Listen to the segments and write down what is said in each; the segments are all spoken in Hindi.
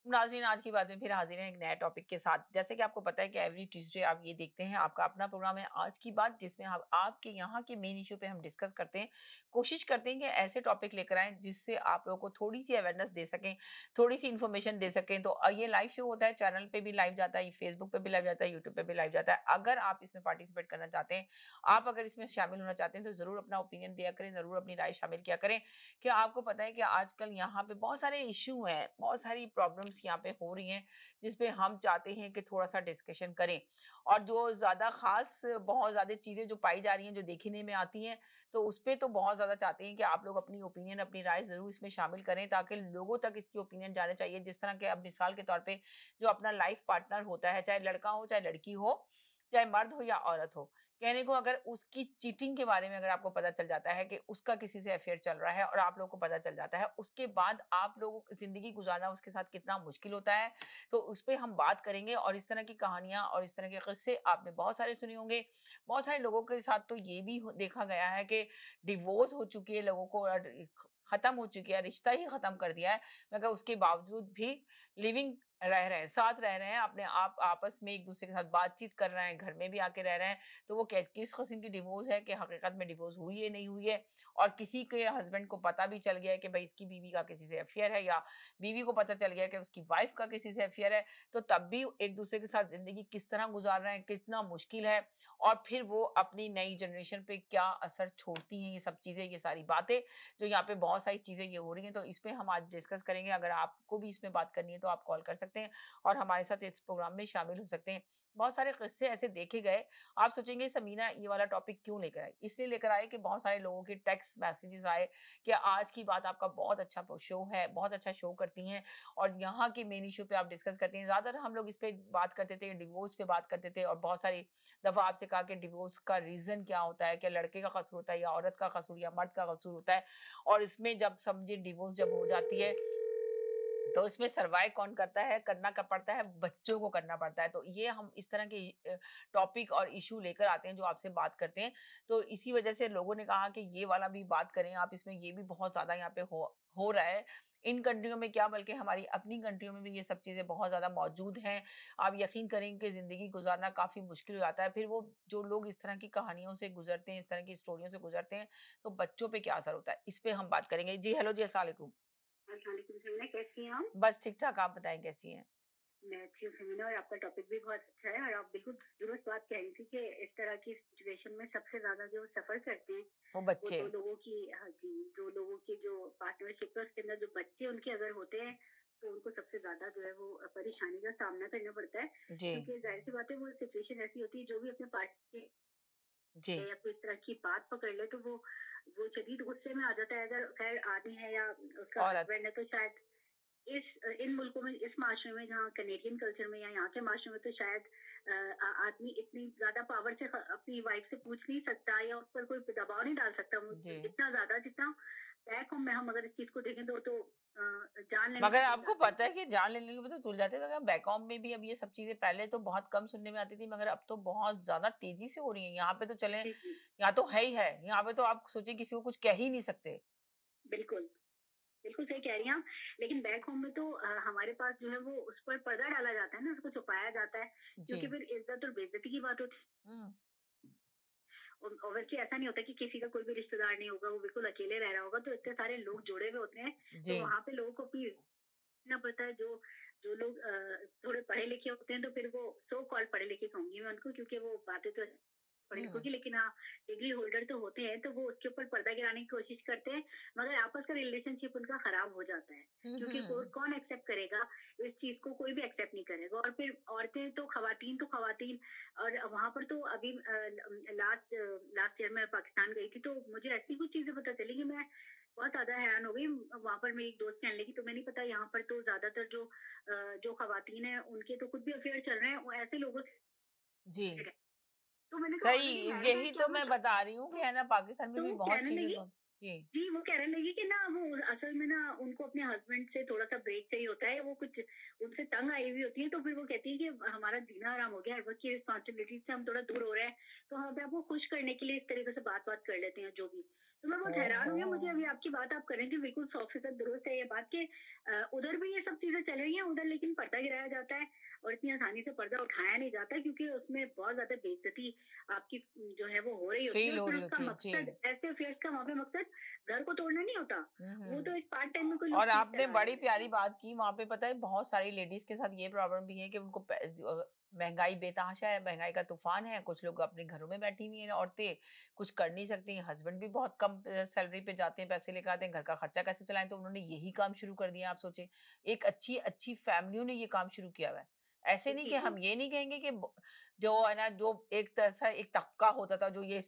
नाज़रीन, आज की बात में फिर हाज़िर हैं एक नए टॉपिक के साथ। जैसे कि आपको पता है कि एवरी ट्यूसडे आप ये देखते हैं, आपका अपना प्रोग्राम है आज की बात, जिसमें हम आपके यहाँ के मेन इश्यू पे हम डिस्कस करते हैं। कोशिश करते हैं कि ऐसे टॉपिक लेकर आएँ जिससे आप लोगों को थोड़ी-सी अवेयरनेस दे सकें, थोड़ी-सी इन्फॉर्मेशन दे सकें। तो ये लाइव शो होता है, चैनल पे भी लाइव जाता है, फेसबुक पे भी लाइव जाता है, यूट्यूब पे भी लाइव जाता है। अगर आप इसमें पार्टिसिपेट करना चाहते हैं, आप अगर इसमें शामिल होना चाहते हैं, तो ज़रूर अपना ओपिनियन दिया करें, ज़रूर अपनी राय शामिल किया करें। क्या आपको पता है कि आजकल यहाँ पे बहुत सारे इश्यू हैं, बहुत सारी प्रॉब्लम्स यहाँ पे हो रही हैं, जिसपे हम चाहते हैं कि थोड़ा-सा डिस्कशन करें। और जो ज़्यादा ख़ास बहुत ज़्यादा चीज़ें जो पाई जा रही हैं, जो देखने में आती हैं, तो उसपे तो बहुत ज़्यादा चाहते हैं कि आप लोग अपनी ओपिनियन, अपनी राय ज़रूर इसमें शामिल करें, ताकि लोगों तक इसकी ओपिनियन जाने चाहिए। जिस तरह के अब मिसाल के तौर पे जो अपना लाइफ़ पार्टनर होता है, चाहे लड़का हो, चाहे लड़की हो, चाहे मर्द हो या औरत हो। कहने को अगर उसकी चीटिंग के बारे में अगर आपको पता चल जाता है कि उसका किसी से अफेयर चल रहा है और आप लोगों को पता चल जाता है, उसके बाद आप लोगों को ज़िंदगी गुज़ारना उसके साथ कितना मुश्किल होता है, तो उस पे हम बात करेंगे। और इस तरह की कहानियाँ और इस तरह के किस्से आपने बहुत सारे सुने होंगे। बहुत सारे लोगों के साथ तो ये भी देखा गया है कि डिवोर्स हो चुकी है लोगों को और खत्म हो चुकी है, रिश्ता ही खत्म कर दिया है, मगर उसके बावजूद भी लिविंग रह रहे हैं, साथ रह रहे हैं, अपने आप आपस में एक दूसरे के साथ बातचीत कर रहे हैं, घर में भी आके रह रहे हैं। तो वो किस किस्म की डिवोर्स है कि हकीकत में डिवोर्स हुई है नहीं हुई है, और किसी के हस्बैंड को पता भी चल गया है कि भाई इसकी बीवी का किसी से अफेयर है, या बीवी को पता चल गया कि उसकी वाइफ का किसी से अफेयर है, तो तब भी एक दूसरे के साथ जिंदगी किस तरह गुजार रहे हैं, कितना मुश्किल है। और फिर वो अपनी नई जनरेशन पे क्या असर छोड़ती हैं ये सब चीजें, ये सारी बातें, जो यहाँ पे बहुत सारी चीजें ये हो रही हैं, तो इस पे हम आज डिस्कस करेंगे। अगर आपको भी इसमें बात करनी है तो आप कॉल कर सकते हैं और हमारे साथ इस प्रोग्राम में शामिल हो सकते हैं। बहुत सारे किस्से ऐसे देखे गए, आप सोचेंगे समीना ये वाला टॉपिक क्यों लेकर आई? इसलिए लेकर आए कि बहुत सारे लोगों के टेक्स्ट मैसेजेस आए कि आज की बात आपका बहुत अच्छा शो है, बहुत अच्छा शो करती हैं और यहाँ के मेन इश्यू पे आप डिस्कस करती हैं। ज़्यादातर हम लोग इस पे बात करते थे, डिवोर्स पे बात करते थे, और बहुत सारी दफ़ा आपसे कहा कि डिवोर्स का रीज़न क्या होता है? क्या लड़के का कसूर होता है या औरत का कसूर या मर्द का कसूर होता है? और इसमें जब समझिए डिवोर्स जब हो जाती है, तो इसमें सर्वाइव कौन करता है? करना कब पड़ता है? बच्चों को करना पड़ता है। तो ये हम इस तरह के टॉपिक और इश्यू लेकर आते हैं जो आपसे बात करते हैं। तो इसी वजह से लोगों ने कहा कि ये वाला भी बात करें आप, इसमें ये भी बहुत ज़्यादा यहाँ पे हो रहा है। इन कंट्रियों में क्या, बल्कि हमारी अपनी कंट्रियों में भी ये सब चीज़ें बहुत ज़्यादा मौजूद हैं। आप यकीन करें कि ज़िंदगी गुज़ारना काफ़ी मुश्किल हो जाता है। फिर वो जो लोग इस तरह की कहानियों से गुज़रते हैं, इस तरह की स्टोरियों से गुज़रते हैं, तो बच्चों पे क्या असर होता है? इस पे हम बात करेंगे। जी, हेलो जी, अस्सलाम वालेकुम। वालेकुम सलाम, कैसी हैं आप? बस ठीक-ठाक, आप बताएँ कैसी हैं? मैं अच्छी हूँ समीना, और आपका टॉपिक भी बहुत अच्छा है, और आप बिल्कुल दुरुस्त बात कह रही थी कि इस तरह की सिचुएशन में सबसे ज़्यादा जो सफ़र करते हैं, वो वो बच्चे। 2 लोगों की, हाँ जी, 2 लोगों की जो पार्टनरशिप है उसके अंदर जो बच्चे उनके अगर होते हैं, तो उनको सबसे ज़्यादा जो है वो परेशानी का सामना करना पड़ता है। जी, क्योंकि ज़ाहिर-सी बात है, वो सिचुएशन ऐसी होती है, जो भी अपने पार्टनर जी। या कोई इस तरह की बात पकड़ ले, तो वो शदीद गुस्से में आ जाता है। अगर खैर आदमी है या उसका औरत। हस्बैंड है, तो शायद इन मुल्कों में, इस माशरे में, जहाँ कनेडियन कल्चर में या यहाँ के माशरे में, तो शायद आदमी इतनी ज्यादा पावर से अपनी वाइफ से पूछ नहीं सकता या उस पर कोई दबाव नहीं डाल सकता जी। इतना ज्यादा, जितना बैक होम में हम अगर इस चीज को देखें तो जान लेने मगर तक तुल आपको जाते पता हैं। है कि जान लेने के भी तो तुल जाते थे, मगर बैकॉम में भी अब ये सब चीज़ें पहले तो बहुत कम सुनने में आती थी, मगर अब तो बहुत ज़्यादा तेज़ी से हो रही हैं। यहाँ पे तो चलें, जी जी, यहाँ तो है ही है। यहाँ पे तो आप सोचिए किसी को कुछ कह ही नहीं सकते। बिल्कुल। बिल्कुल सही कह रही हैं आप। लेकिन बैक होम में तो हमारे पास जो है वो उस पर पर्दा डाला जाता है ना, उसको छुपाया जाता है, क्योंकि जी। फिर इज्जत और बेइज्जती की बात होती है। हुँ। ऑब्वियसली ऐसा नहीं होता कि किसी का कोई भी रिश्तेदार नहीं होगा, वो बिल्कुल अकेले रह रहा होगा, तो इतने सारे लोग जुड़े हुए होते हैं। तो जी। वहाँ पे लोगों को अपनी ना पता है, जो जो लोग थोड़े पढ़े लिखे होते हैं, तो फिर वो सो कॉल्ड पढ़े लिखे कहूंगी मैं उनको, क्योंकि वो बातें तो पढ़े लिखों हुँ। की, लेकिन हाँ, डिग्री होल्डर तो होते हैं, तो वो उसके ऊपर पर्दा गिराने की कोशिश करते हैं, मगर आपस का रिलेशनशिप उनका खराब हो जाता है। हुँ, क्योंकि हुँ। कौन एक्सेप्ट करेगा इस चीज को? कोई भी एक्सेप्ट नहीं करेगा। और फिर औरतें तो खवातीन। और वहां पर तो अभी लास्ट लास्ट ईयर मैं पाकिस्तान गई थी, तो मुझे ऐसी कुछ चीजें पता चली कि मैं बहुत ज्यादा हैरान हो गई। वहां पर मेरी एक दोस्त कहने लगी, तुम्हें नहीं पता, यहाँ पर तो ज्यादातर जो खवातीन हैं, उनके तो खुद भी अफेयर चल रहे हैं, वो ऐसे लोगों जी। से। तो मैंने कहा सही, ऑलरेडी मैरिड है, यही क्या तो वो मैं बता रही हूँ कि है ना, पाकिस्तान में तो भी वो बहुत कहने चीज़ें लगी। बहुत। जी। जी, वो कहने लगी कि ना, वो असल में ना उनको अपने हस्बैंड से थोड़ा-सा ब्रेक चाहिए होता है, वो कुछ उनसे तंग आई हुई होती है, तो फिर वो कहती है कि हमारा जीना हराम हो गया है, वर्क की रिस्पॉन्सिबिलिटी से हम थोड़ा दूर हो रहे हैं, तो हम अपने आप को खुश करने के लिए इस तरीके से बात-वात कर लेते हैं, जो भी। तो मैं बहुत हैरान हुई हूँ, मुझे ओहो! अभी आपकी बात आप कर रही थी, बिल्कुल 100% दुरुस्त है ये बात कि उधर भी ये सब चीज़ें चल रही हैं, उधर लेकिन पर्दा गिराया जाता है और इतनी आसानी से पर्दा उठाया नहीं जाता, क्योंकि उसमें बहुत ज़्यादा बेइज़्ज़ती आपकी जो है वो हो रही होती है, फ़ील और हो फिर रही उसका होती है। जी। मकसद, ऐसे अफ़ेयर्स का वहाँ पे मकसद घर को तोड़ना नहीं होता। हुँ, वो तो हुँ। एक पार्ट टाइम में कोई लोग और चीज़ आपने चला रहे बड़ी हैं। प्यारी बात की, वहाँ पे पता है बहुत सारी लेडीज़ के साथ ये प्रॉब्लम भी है कि उनको महँगाई बेतहाशा है, महँगाई का तूफ़ान है, कुछ लोग अपने घरों में बैठी हुई हैं औरतें, कुछ कर नहीं सकती, हस्बैंड भी बहुत कम सैलरी पे जाते हैं, पैसे लेकर आते हैं, घर का खर्चा कैसे चलाएँ? तो उन्होंने यही काम शुरू कर दिया, आप सोचिए। एक अच्छी-अच्छी फैमिलियों ने ये काम शुरू किया हुआ है। ऐसे नहीं जी, कि जी। हम ये नहीं कहेंगे कि जो है ना, जो एक तरह से एक तबका होता था, जो ये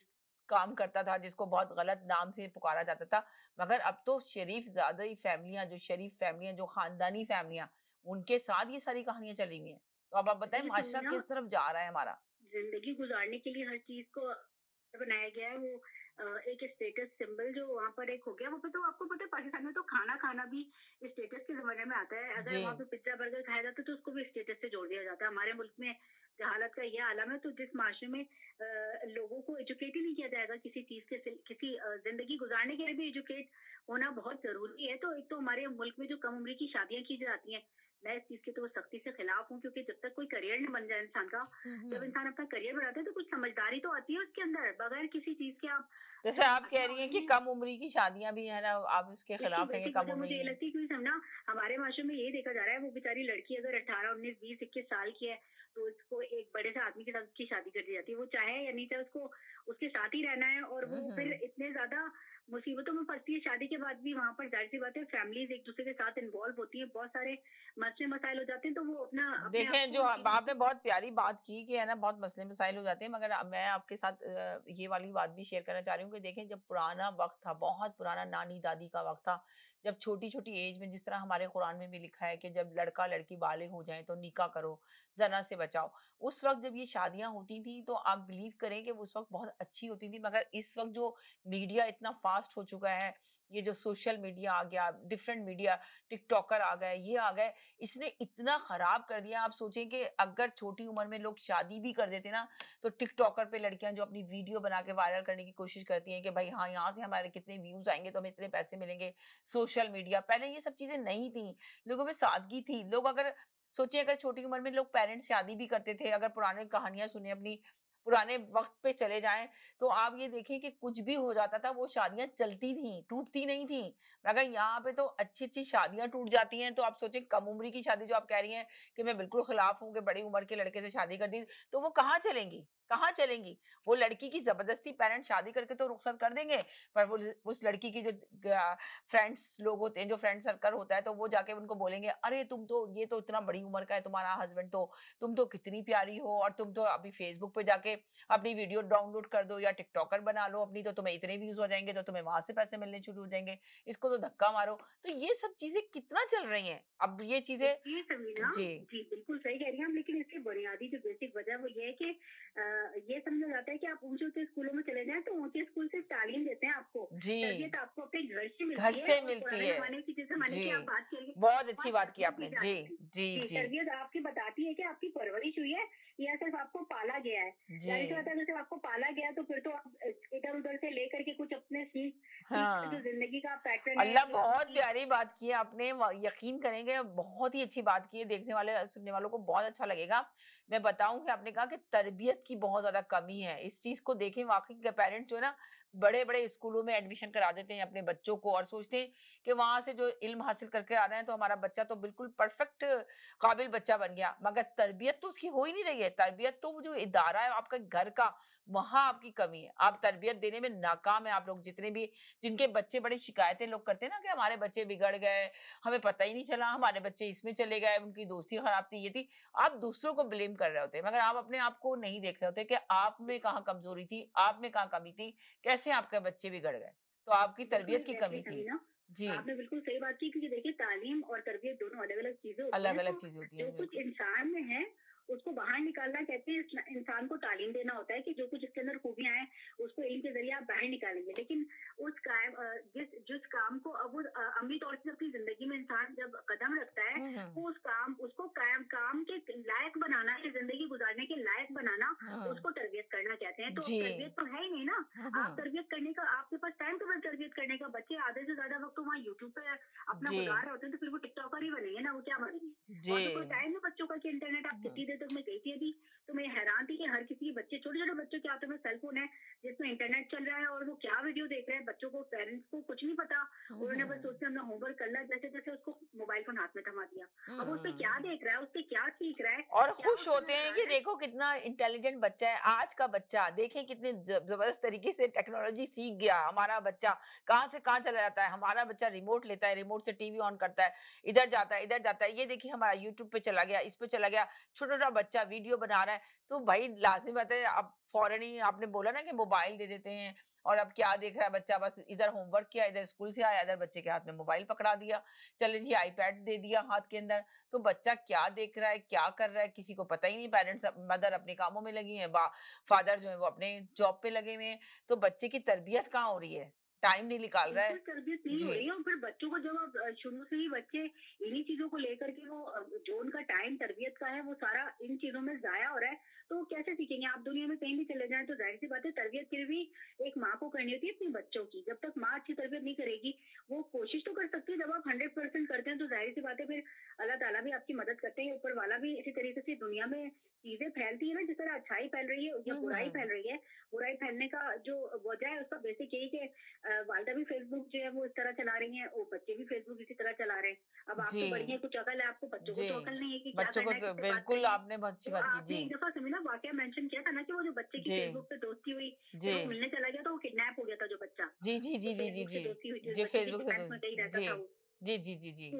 काम करता था, जिसको बहुत गलत नाम से पुकारा जाता था, मगर अब तो शरीफ ज़्यादा ही फैमिलियाँ, जो शरीफ फैमिलियाँ, जो खानदानी फैमिलियाँ, उनके साथ ये सारी कहानियाँ चली हुई हैं। तो अब आप बताएँ देखिए माशरा समीना, किस तरफ जा रहा है हमारा? ज़िंदगी गुज़ारने के लिए हर चीज़ को बनाया गया है, वो एक स्टेटस सिंबल जो वहाँ पर एक हो गया, वहाँ पे तो आपको पता है पाकिस्तान में तो खाना खाना भी स्टेटस के ज़माने में आता है। अगर जी। वहाँ पे पिज़्ज़ा, बर्गर खाया जाता है तो उसको भी स्टेटस से जोड़ दिया जाता है। हमारे मुल्क में जहालत का ये आलम है, तो जिस माशरे में लोगों को एजुकेट ही नहीं किया जाएगा किसी चीज़ के किसी ज़िंदगी गुज़ारने के लिए भी एजुकेट होना बहुत ज़रूरी है। तो एक तो हमारे मुल्क में जो कम उम्र की शादियाँ की जाती हैं, मैं इस चीज़ के तो सख्ती से खिलाफ हूँ, क्योंकि जब तक कोई करियर नहीं बन जाए इंसान का, हुँ, जब हुँ। इंसान अपना करियर बनाता है तो कुछ समझदारी तो आती है उसके अंदर, बगैर किसी चीज़ के आप जैसे अपनी आप कह शादियाँ रही हो हैं रही कि हैं। कम उम्री की शादियाँ भी है ना, आप उसके बिल्कुल, खिलाफ हैं कि बेसिक कम वजह उम्री मुझे ये की? लगती है, क्योंकि समझना हमारे माशरे में यही देखा जा रहा है, वो बेचारी लड़की अगर 18, 19, 20, 21 साल की है, तो उसको एक बड़े से आदमी के साथ उसकी शादी कर दी जाती है। वो चाहे या नहीं चाहे, उसको उसके साथ ही रहना है, और हुँ, वो फिर हुँ। इतने ज़्यादा मुसीबतों में फँसती है शादी के बाद भी। वहाँ पर ज़ाहिर-सी बात है, फैमिलीज़ एक-दूसरे के साथ इन्वॉल्व होती हैं, बहुत सारे मसले-मसाइल हो जाते हैं, तो वो अपना अपने आप देखें, को जो उन अब चीज़ों आपने से। बहुत प्यारी बात की कि है ना, बहुत मसले-मसाइल हो जाते हैं, मगर मैं आपके साथ ये वाली बात भी शेयर करना चाह रही हूँ कि देखें, जब पुराना वक़्त था, बहुत पुराना नानी-दादी का वक़्त था, जब छोटी-छोटी एज में, जिस तरह हमारे कुरान में भी लिखा है कि जब लड़का-लड़की बालिग हो जाएँ, तो निकाह करो, ज़ना से बचाओ। उस वक़्त जब ये शादियाँ होती थी, तो आप बिलीव करें कि उस वक़्त बहुत अच्छी होती थी, मगर इस वक़्त जो मीडिया इतना फ़ास्ट हो चुका है, ये जो सोशल मीडिया आ गया, डिफरेंट मीडिया, टिकटॉकर आ गए, ये आ गए, इसने इतना खराब कर दिया। आप सोचें कि अगर छोटी उम्र में लोग शादी भी कर देते ना, तो टिकटॉकर पे लड़कियां जो अपनी वीडियो बना के वायरल करने की कोशिश करती हैं कि भाई हाँ, यहाँ से हमारे कितने व्यूज आएंगे तो हमें इतने पैसे मिलेंगे। सोशल मीडिया, पहले ये सब चीजें नहीं थी, लोगों में सादगी थी। लोग अगर सोचिए, अगर छोटी उम्र में लोग पेरेंट्स शादी भी करते थे, अगर पुराने कहानियां सुने अपनी, पुराने वक्त पे चले जाएं, तो आप ये देखें कि कुछ भी हो जाता था, वो शादियां चलती थी, टूटती नहीं थी। मगर यहाँ पे तो अच्छी-अच्छी शादियाँ टूट जाती हैं, तो आप सोचिए कम उम्र की शादी जो आप कह रही हैं कि मैं बिल्कुल खिलाफ हूँ कि बड़ी उम्र के लड़के से शादी कर दी, तो वो कहाँ चलेंगी? कहाँ चलेंगी? वो लड़की की ज़बरदस्ती पेरेंट्स शादी करके तो रुखसत कर देंगे, पर वो उस लड़की की जो फ्रेंड्स लोग होते हैं, जो फ्रेंड सर्कल होता है, तो वो जाके उनको बोलेंगे, "अरे! तुम तो ये तो इतना बड़ी उम्र का है तुम्हारा हस्बैंड तो, तुम तो कितनी प्यारी हो और तुम तो अभी फेसबुक पे जाके अपनी वीडियो डाउनलोड कर दो या टिकटॉकर बना लो अपनी, तो तुम्हें इतने व्यूज़ हो जाएँगे, तो तुम्हें वहाँ से पैसे मिलने शुरू हो जाएँगे। इसको तो धक्का मारो।" तो ये सब चीज़ें कितना चल रही हैं। अब ये चीज़ें देखिए समीना, जी, जी, बिल्कुल सही कह रही हैं आप, लेकिन इसकी बुनियादी जो बेसिक वजह है वो ये है कि ये समझा जाता है कि आप ऊँचे-ऊँचे स्कूलों में चले जाएँ, तो ऊँचे स्कूल से तालीम देते हैं आपको। जी, तरबियत आपको अपने घर से घर मिलती है, से और मिलती पुराने है। ज़माने की, जिस ज़माने की आप जी, बात करिए, बहुत वहाँ अच्छी बात की तरबियत दी आपने। जाती जी, थी। जी, जी, जी, तरबियत आपकी बताती है कि आपकी परवरिश हुई है या सिर्फ़ आपको पाला गया है। ज़ाहिर-सी बात जी। है, अगर सिर्फ़ आपको पाला गया है, तो फिर तो आप इधर-उधर से लेकर के कुछ अपने सीख कर जो हाँ। ज़िंदगी का पैटर्न है या अल्लाह, जो बहुत आपकी। प्यारी बात की है आपने, यकीन करेंगे बहुत ही अच्छी बात की है, देखने वाले सुनने वालों को बहुत अच्छा लगेगा। मैं बताऊँ कि आपने कहा कि तरबियत की बहुत ज़्यादा कमी है, इस चीज़ को देखें वाक़ई के पेरेंट्स जो है ना, बड़े-बड़े स्कूलों में एडमिशन करा देते हैं अपने बच्चों को और सोचते हैं कि वहाँ से जो इल्म हासिल करके आ रहे हैं, तो हमारा बच्चा तो बिल्कुल परफेक्ट काबिल बच्चा बन गया, मगर तरबियत तो उसकी हो ही नहीं रही है। तरबियत तो वो जो इदारा है आपका घर का, वहाँ आपकी कमी है। आप तरबियत देने में नाकाम हैं आप लोग, जितने भी जिनके बच्चे बड़ी शिकायतें लोग करते हैं ना कि हमारे बच्चे बिगड़ गए, हमें पता ही नहीं चला, हमारे बच्चे इसमें चले गए, उनकी दोस्ती खराब थी, ये थी। आप दूसरों को ब्लेम कर रहे होते हैं, मगर आप अपने आप को नहीं देख रहे होते कि आप में कहाँ कमज़ोरी थी, आप में कहाँ कमी थी, कैसे आपके बच्चे बिगड़ गए। तो आपकी बिल्कुल तरबियत की एग्ज़ैक्टली कमी थी। समीना, जी, आपने बिल्कुल सही बात की, क्योंकि देखिए तालीम और तरबियत दोनों अलग-अलग चीज़ें होती हैं, अलग-अलग तो चीज़ें होती जो हैं, कुछ बिल्कुल। इंसान में है, उसको बाहर निकालना कहते हैं इंसान को तालीम देना होता है कि जो कुछ इसके अंदर खूबियाँ हैं, उसको इल्म के ज़रिए आप बाहर निकालेंगे। लेकिन जिस जिस काम को अब वो अमली तौर से अपनी ज़िंदगी में इंसान जब कदम रखता है, हुँ, हुँ। वो उस काम उसको कायम काम के लायक बनाना या ज़िंदगी गुज़ारने के लायक बनाना, हुँ। उसको तरबियत करना कहते हैं। तो अब जी। तरबियत तो है ही नहीं ना, हुँ, आप हुँ। तरबियत करने का आपके पास टाइम टेबल तरबियत करने का, बच्चे आधे से ज़्यादा वक़्त तो वहाँ यूट्यूब पे अपना जी। गुज़ार रहे होते हैं, तो फिर वो टिकटॉकर ही बनेंगे ना, वो क्या बनेंगे? जी। और तो कोई टाइम नहीं बच्चों का कि इंटरनेट आप हुँ। कितनी देर तक, मैं गई थी अभी, तो मैं हैरान थी कि हर किसी के बच्चे, छोटे-छोटे बच्चों के हाथों में सेल फ़ोन है, जिसमें इंटरनेट चल रहा है और वो क्या वीडियो देख रहे हैं, बच्चों को, पेरेंट्स को कुछ नहीं पता। हुँ, उन्होंने बस हुँ। सोचते हमने होमवर्क कर लिया, जैसे-जैसे उसको मोबाइल फ़ोन हाथ में थमा दिया। अब वो उसपे क्या हुँ। देख रहा है, उससे क्या सीख रहा है, और क्या खुश उसको होते नज़र हैं आ कि रहा है। देखो कितना इंटेलिजेंट बच्चा है। आज का बच्चा देखें कितने जबरदस्त तरीके से टेक्नोलॉजी सीख गया। हमारा बच्चा कहाँ से कहाँ चला जाता है। हमारा बच्चा रिमोट लेता है, रिमोट से टीवी ऑन करता है, इधर जाता है, इधर जाता है। ये देखिए हमारा यूट्यूब पे चला गया, इस पे चला गया। छोटा-छोटा बच्चा वीडियो बना रहा है। तो भाई लाज़िम बात है अब फौरन ही आपने बोला ना कि मोबाइल दे देते हैं और अब क्या देख रहा है बच्चा, बस इधर होमवर्क किया, इधर स्कूल से आया, इधर बच्चे के हाथ में मोबाइल पकड़ा दिया। चलिए जी आईपैड दे दिया हाथ के अंदर। तो बच्चा क्या देख रहा है, क्या कर रहा है, किसी को पता ही नहीं। पेरेंट्स मदर अपने कामों में लगी हैं, फादर जो है वो अपने जॉब पे लगे हुए हैं। तो बच्चे की तरबियत कहाँ हो रही है? टाइम नहीं निकाल रहा बिल्कुल है। तरबियत नहीं हो जी, रही है, और फिर बच्चों को जब आप शुरू से ही बच्चे इन्हीं चीज़ों को लेकर के वो जो उनका टाइम तरबियत का है, वो सारा इन चीज़ों में ज़ाया हो रहा है, तो वो कैसे सीखेंगे? आप दुनिया में कहीं भी चले जाएँ, तो ज़ाहिर-सी बात है, तरबियत फिर भी एक माँ को करनी होती है अपने बच्चों की। जब तक माँ अच्छी तरबियत नहीं करेगी, वो कोशिश तो कर सकती है, जब आप 100% करते हैं, तो ज़ाहिर-सी बात है, फिर अल्लाह ताला भी आपकी मदद करते हैं, ऊपर वाला भी इसी तरीके से दुनिया में चीज़ें फैलती है ना, जिस तरह अच्छाई फैल रही है या हुँ, बुराई फैल हुँ। रही है, बुराई फैलने का जो वजह है, उसका बेसिक यही कि वालिदा भी फ़ेसबुक जो है वो इस तरह चला रही हैं, वो बच्चे भी फ़ेसबुक इसी तरह चला रहे हैं। अब आप जी, तो बड़ी हैं, कुछ अकल है आपको, बच्चों को जी। तो अकल नहीं है कि क्या बच्चों को करना है, तो किससे बात बिल्कुल करनी है। आपने बहुत अच्छी तो बात की। आपने जी, एक दफ़ा सेमिना वाक़या मेंशन किया था ना कि वो जो बच्चे की जी, फ़ेसबुक पे दोस्ती हुई, जी। फिर वो मिलने चला गया, तो वो किडनैप हो गया था जो बच्चा, जी, जी, जो जी, जी, जी, फ़ेसबुक से जी। दोस्ती हुई थी उस जी, बच्चे की, फ़ेसबुक जो से तो टेंथ में कहीं रहता जी। था वो। जी, जी, जी, जी। तो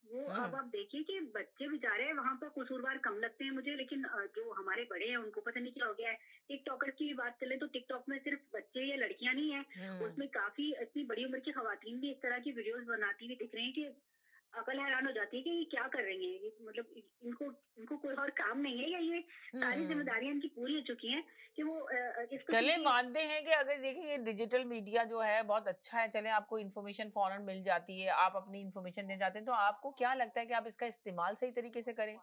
वो अब हुँ, आप देखिए कि बच्चे बेचारे वहाँ पर कसूरवार कम लगते हैं मुझे, लेकिन जो हमारे बड़े हैं उनको पता नहीं क्या हो गया है। टिकटॉकर की भी बात चले तो टिकटॉक में सिर्फ बच्चे या लड़कियां नहीं है, हुँ। उसमें काफी इतनी बड़ी उम्र की खवातीन भी इस तरह की वीडियोस बनाती हुई दिख रही हैं कि अकल हैरान हो जाती है कि ये क्या कर रही हैं, ये मतलब इनको इनको कोई और काम नहीं है, या ये सारी हुँ। जिम्मेदारियां इनकी पूरी हो चुकी हैं कि वो इस किस्म चलें की। मानते हैं कि अगर देखिए ये डिजिटल मीडिया जो है बहुत अच्छा है, चलें आपको इन्फॉर्मेशन फ़ौरन मिल जाती है, आप अपनी इन्फॉर्मेशन देना चाहते हैं, तो आपको क्या लगता है कि आप इसका इस्तेमाल सही तरीके से करें?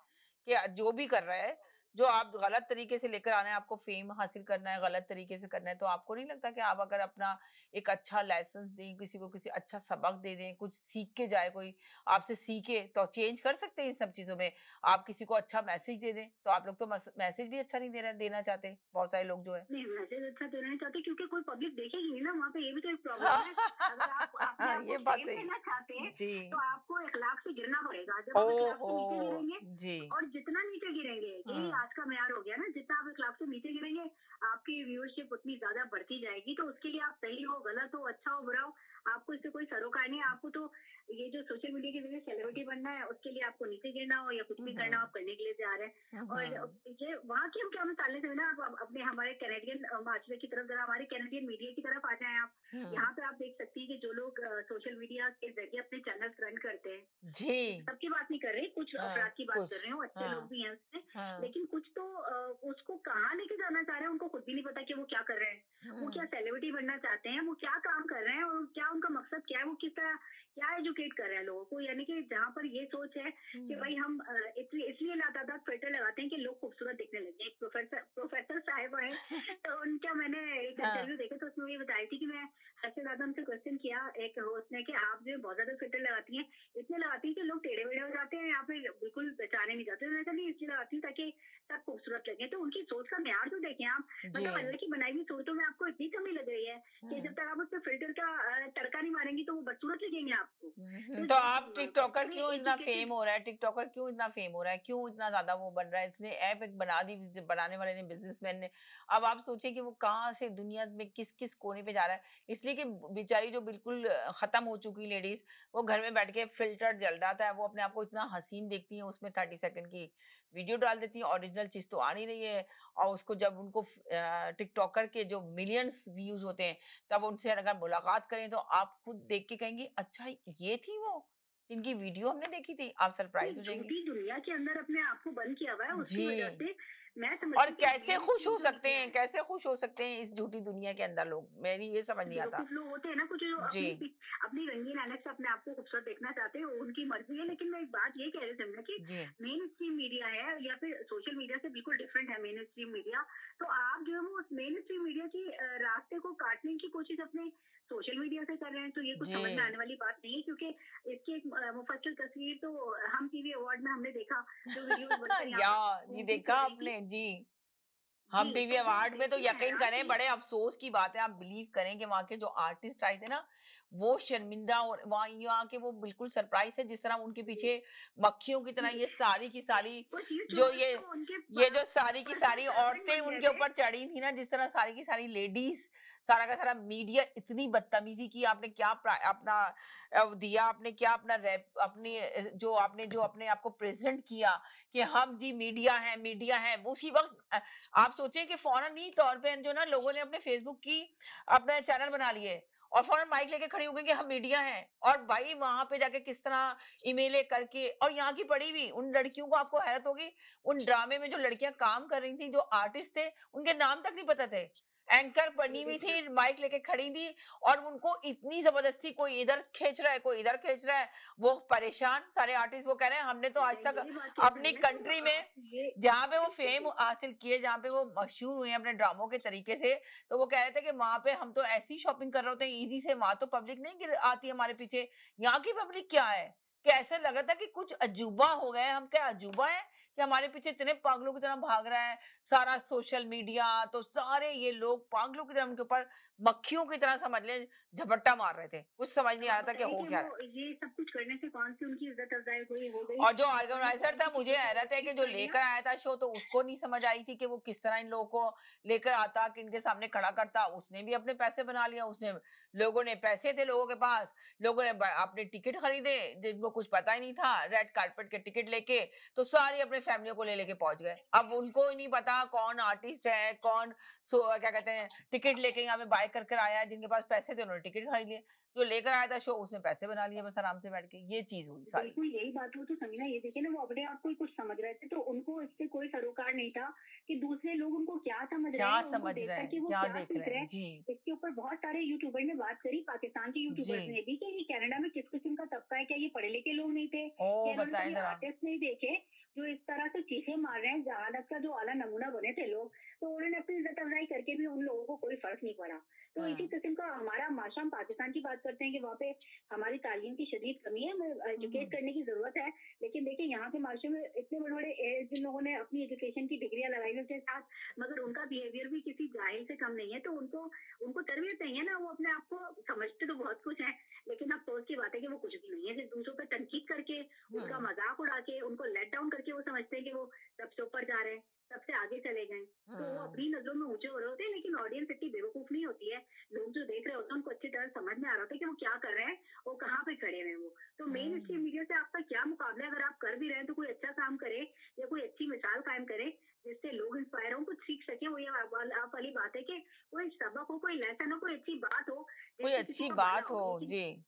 कि जो भी कर रहा है, जो आप गलत तरीके से लेकर आ रहे हैं, आपको फ़ेम हासिल करना है, गलत तरीके से करना है, तो आपको नहीं लगता कि आप अगर अपना एक अच्छा लाइसेंस दें, किसी को किसी अच्छा सबक दे दें, कुछ सीख के जाए कोई, आपसे सीखे, तो चेंज कर सकते हैं इन सब चीज़ों में। आप किसी को अच्छा मैसेज दे दें, तो आप लोग तो मैसेज भी अच्छा नहीं देना चाहते, बहुत सारे लोग जो है। नहीं, मैसेज अच्छा देना नहीं चाहते क्योंकि कोई पब्लिक देखेगी नहीं ना, वहाँ पे ये भी तो एक प्रॉब्लम है। अगर आप अपने आप को ये बात फेम सही। देना चाहते हैं, जी। तो आपको इखलाक से गिरना पड़ेगा। जब आप इखलाक ओहो! से नीचे गिरेंगे, जी। और जितना नीचे गिरेंगे, यही हुँ, आज का मेयार हो गया ना, जितना आप इखलाक से नीचे गिरेंगे, आपकी व्यूअरशिप उतनी ज़्यादा बढ़ती जाएगी। तो उसके लिए आप सही हो, गलत हो, अच्छा हो, बुरा हो, आपको इससे कोई सरोकार नहीं है। आपको तो ये जो सोशल मीडिया के ज़रिए सेलिब्रिटी बनना है, उसके लिए आपको नीचे गिरना हो या कुछ हुँ, भी करना हो, हुँ, आप करने के लिए तैयार हैं। हुँ, और हुँ, ये वहाँ की हम क्या मिसालें से ना, आप अपने हमारे कैनेडियन माजरे की तरफ, जरा हमारे कैनेडियन मीडिया की तरफ आ जाएँ आप। हुँ। यहाँ पे आप देख सकती हैं कि जो लोग सोशल मीडिया के ज़रिए अपने चैनल्स रन करते हैं, जी। सबकी बात नहीं कर रही, कुछ हाँ, अफराद की बात कर खुश। रही हूँ, अच्छे लोग हाँ, भी हैं उसमें, हाँ। लेकिन कुछ तो उसको कहाँ लेके जाना चाह रहे हैं, उनको खुद भी नहीं पता कि वो क्या कर रहे हैं। वो क्या हुँ, सेलिब्रिटी बनना चाहते हैं, वो क्या काम कर रहे हैं, और क्या उनका मकसद क्या है, वो किस तरह क्या एजुकेट कर रहे हैं लोगों को। यानी कि जहाँ पर ये सोच है कि हुँ। भाई हम इसलिए लातादात फ़िल्टर लगाते हैं कि लोग खूबसूरत दिखने लगे। एक प्रोफ़ेसर प्रोफ़ेसर साहिबा हैं, तो उनका मैंने एक हाँ, इंटरव्यू देखा, तो उसमें वो ये बता रही थी कि मैं हद से ज़्यादा उनसे क्वेश्चन किया एक होस्ट ने कि आप जो है बहुत ज़्यादा फ़िल्टर लगाती हैं, इतने लगाती हैं कि लोग टेढ़े-मेढ़े हो जाते हैं, या फिर बिल्कुल पहचाने नहीं जाते। तो मैंने कहा नहीं, इसलिए लगाती हूँ ताकि सब खूबसूरत लगें। तो उनकी सोच का म्यार तो देखें आप, जी। मतलब अल्लाह की बनाई हुई सूरतों में आपको इतनी कमी लग रही है कि जब हुँ। तक आप उसपे फ़िल्टर का तड़का नहीं मारेंगी, तो वो बदसूरत लगेंगे आपको। तो तो आप टिकटॉकर इतने क्यों इतना फेम एजुकेटेड। हो रहा है? टिकटॉकर क्यों इतना फेम हो रहा है? क्यों इतना ज़्यादा वो बन रहा है? इसने ऐप एक बना दी, बनाने वाले ने, बिज़नेसमैन ने। अब आप सोचिए कि वो कहाँ से दुनिया में किस-किस कोने पे जा रहा है। इसलिए कि बेचारी जो बिल्कुल खत्म हो चुकी लेडीज़, वो घर में बैठ के फ़िल्टर जल जाता है, वो अपने आप को इतना हसीन देखती हैं, उसमें 30 सेकंड की वीडियो डाल देती हैं, ओरिजिनल चीज़ तो आ नहीं रही है। और उसको जब उनको टिकटॉकर के जो मिलियंस व्यूज़ होते हैं, तब उनसे अगर मुलाकात करें तो आप खुद देख के कहेंगी अच्छा ये थी वो? जिनकी वीडियो हमने देखी थी, आप ये सरप्राइज़ हो जाएँगे। झूठी दुनिया के अंदर अपने आप को बंद किया हुआ है, उसकी वजह जी। से मैं और समझती हूँ कि कैसे मेन खुश स्ट्रीम हो जो सकते मीडिया हैं, है, कैसे खुश हो सकते हैं इस झूठी दुनिया के अंदर लोग? मेरी ये समझ नहीं आता। बेवकूफ लोग होते हैं ना कुछ जो जी, अपनी रंगीन ऐनक से अपने आप को खूबसूरत देखना चाहते हैं, वो उनकी मर्जी है। लेकिन मैं एक बात ये कह रही थी ना कि जी, मेन स्ट्रीम मीडिया है या फिर सोशल मीडिया से बिल्कुल डिफरेंट है मेन स्ट्रीम मीडिया। तो आप जो है वो उस मेन स्ट्रीम मीडिया की रास्ते को काटने की कोशिश अपने सोशल मीडिया से कर रहे हैं, तो ये कुछ जी। समझ में आने वाली बात नहीं है। क्योंकि इसकी एक मुफस्सिल तस्वीर तो हम टीवी अवार्ड में हमने देखा, जो वीडियोस बनकर यहाँ पर ये घूमती देखा फिर रही थी। आपने? जी। जी, हम टीवी तो वो अवार्ड में देख तो के मैं यकीन हैरान करें, थी। बड़े अफ़सोस की बात है, आप बिलीव करें कि वहाँ के जो आर्टिस्ट आए थे ना, वो शर्मिंदा और वहाँ यहाँ के वो बिल्कुल सरप्राइज़ थे, जिस तरह उनके जी, पीछे मक्खियों की तरह जी। ये सारी की सारी वो चीज़ जो छोड़ो, तो उनके ये जो सारी की पर्सनल सारी सर्वेंट औरतें बन गए उनके थे। ऊपर चढ़ी थी ना, जिस तरह सारी की सारी लेडीज़, सारा का सारा मीडिया इतनी बदतमीज़ी की, आपने क्या अपना दिया, आपने क्या अपना अपनी जो अपने आप को प्रेज़ेंट किया कि हम जी मीडिया है। उसी वक़्त आप सोचिए कि फ़ौरन ही तौर पे जो ना लोगों ने अपने फ़ेसबुक की अपने चैनल बना लिए और फ़ौरन माइक लेके खड़ी हो गई कि हम मीडिया हैं। और भाई वहाँ पे जाके किस तरह ईमेलें करके और यहाँ की पड़ी भी उन लड़कियों को, आपको हैरत होगी, उन ड्रामे में जो लड़कियाँ काम कर रही थी, जो आर्टिस्ट थे, उनके नाम तक नहीं पता थे। एंकर बनी ये हुई देखिए, थी, माइक लेके खड़ी थी और उनको इतनी ज़बरदस्ती, कोई इधर खींच रहा है, कोई इधर खींच रहा है। वो परेशान सारे आर्टिस्ट, वो कह रहे हैं हमने तो आज मैं तक यही बात कह रही अपनी हूँ ना, तो कंट्री में आप ये जहाँ पे वो बिल्कुल, फेम बिल्कुल। हासिल किए, जहाँ पे वो मशहूर हुए हैं अपने ड्रामों के तरीके से, तो वो कह रहे थे कि वहाँ पे हम तो ऐसी शॉपिंग कर रहे होते हैं ईज़ी से, वहाँ तो पब्लिक नहीं गिर आती हमारे पीछे। यहाँ की पब्लिक क्या है? कि ऐसा लग रहा था कि कुछ अजूबा हो गए हैं, हम क्या अजूबा हैं कि हमारे पीछे इतने पागलों की तरह भाग रहा है सारा सोशल मीडिया, तो सारे ये लोग पागलों की तरह उनके ऊपर मक्खियों की तरह समझ लें झपट्टा मार रहे थे। कुछ समझ नहीं तो आ आप रहा था कि बताइए हो कि क्या वो रहा है। ये सब कुछ करने से कौन सी उनकी इज़्ज़त अफ़ज़ाई हुई हो गई, और जो उन्होंने ऑर्गेनाइज़र था, कौन-सी मुझे चीज़ों को हैरत है कि अचीव जो कर लिया। लेकर आया था शो, तो उसको नहीं समझ आई थी कि वो किस तरह इन लोगों को लेकर आता, किनके सामने खड़ा करता। उसने भी अपने पैसे बना लिया, उसने लोगों ने पैसे थे लोगों के पास, लोगों ने ब अपने टिकट खरीदे, जिनको कुछ पता ही नहीं था, रेड कार्पेट के टिकट लेके, तो सारी अपनी फैमिलियों को ले लेके पहुँच गए। अब उनको ही नहीं पता कौन आर्टिस्ट है, कौन क्या कहते हैं, टिकट लेके यहाँ पे बाय कर कर आया है, जिनके पास पैसे थे उन्होंने टिकट खरीद लिए। जो लेकर आया था शो, उसने पैसे बना लिए बस आराम से बैठ के। ये चीज़ हुई सारी। बिल्कुल यही बात हो तो समीना, ये देखिए ना, वो अपने आप को ही कुछ समझ रहे थे, तो उनको इससे कोई सरोकार नहीं था कि दूसरे लोग उनको क्या समझ रहे क्या हैं, उनको समझ देख रहे कर के हैं, वो क्या क्या देख सीख रहे रहे हैं? हैं। जी, इसके ऊपर बहुत सारे यूट्यूबर ने बात करी, पाकिस्तान के जी। यूट्यूबर्स ने भी, कि ये कनाडा में किस किस्म का तबका है, क्या ये पढ़े लिखे लोग नहीं थे, ओह! क्या इन्होंने बताएँ कभी ज़रा। आर्टिस्ट नहीं देखे जो इस तरह से चीखें मार रहे हैं, जहानत का जो आला नमूना बने थे लोग। तो उन्होंने अपनी इज्जत अफजाई करके भी उन लोगों को कोई फर्क नहीं पड़ा। तो इसी हुँ। किस्म का हमारा माशा, हम पाकिस्तान की बात करते हैं कि वहाँ पे हमारी तालीम की शदीद कमी है, हमें हुँ, एजुकेट हुँ। करने की जरूरत है। लेकिन देखिए यहाँ के माशरे में इतने बड़े-बड़े जिन लोगों ने अपनी एजुकेशन की डिग्रियाँ लगाई हुई उसके साथ, मगर उनका बिहेवियर भी किसी जाहिल से कम नहीं है, तो उनको उनको तरबियत नहीं है ना, वो अपने आप को समझते तो बहुत कुछ है, लेकिन अफ़सोस की बात है कि वो कुछ भी नहीं है। सिर्फ़ दूसरों पे तनकीद करके, उनका हुँ, मज़ाक उड़ा के, उनको लेट डाउन करके वो समझते हैं कि वो सबसे ऊपर जा रहे हैं, सबसे आगे चले गए। तो वो हुँ, अपनी नज़रों में ऊँचे हो रहे होते हैं, लेकिन ऑडियंस इतनी बेवकूफ़ नहीं होती है। लोग जो देख रहे होते हैं उनको अच्छी तरह समझ में आ रहा होता है कि वो क्या कर रहे हैं, वो कहाँ पे खड़े हैं वो। तो मेन स्ट्रीम हुँ। मीडिया से आपका क्या मुकाबला है? अगर आप कर भी रहे हैं तो कोई अच्छा काम करें या कोई अच्छी मिसाल कायम करें, जिससे लोग इंस्पायर हों, कुछ सीख सकें। वो ये आप वाली बात है कि कोई सबक हो, कोई लेसन हो, कोई अच्छी बात हो, कोई जिससे किसी अच्छी का भला बात हो। हो। लेकिन जी।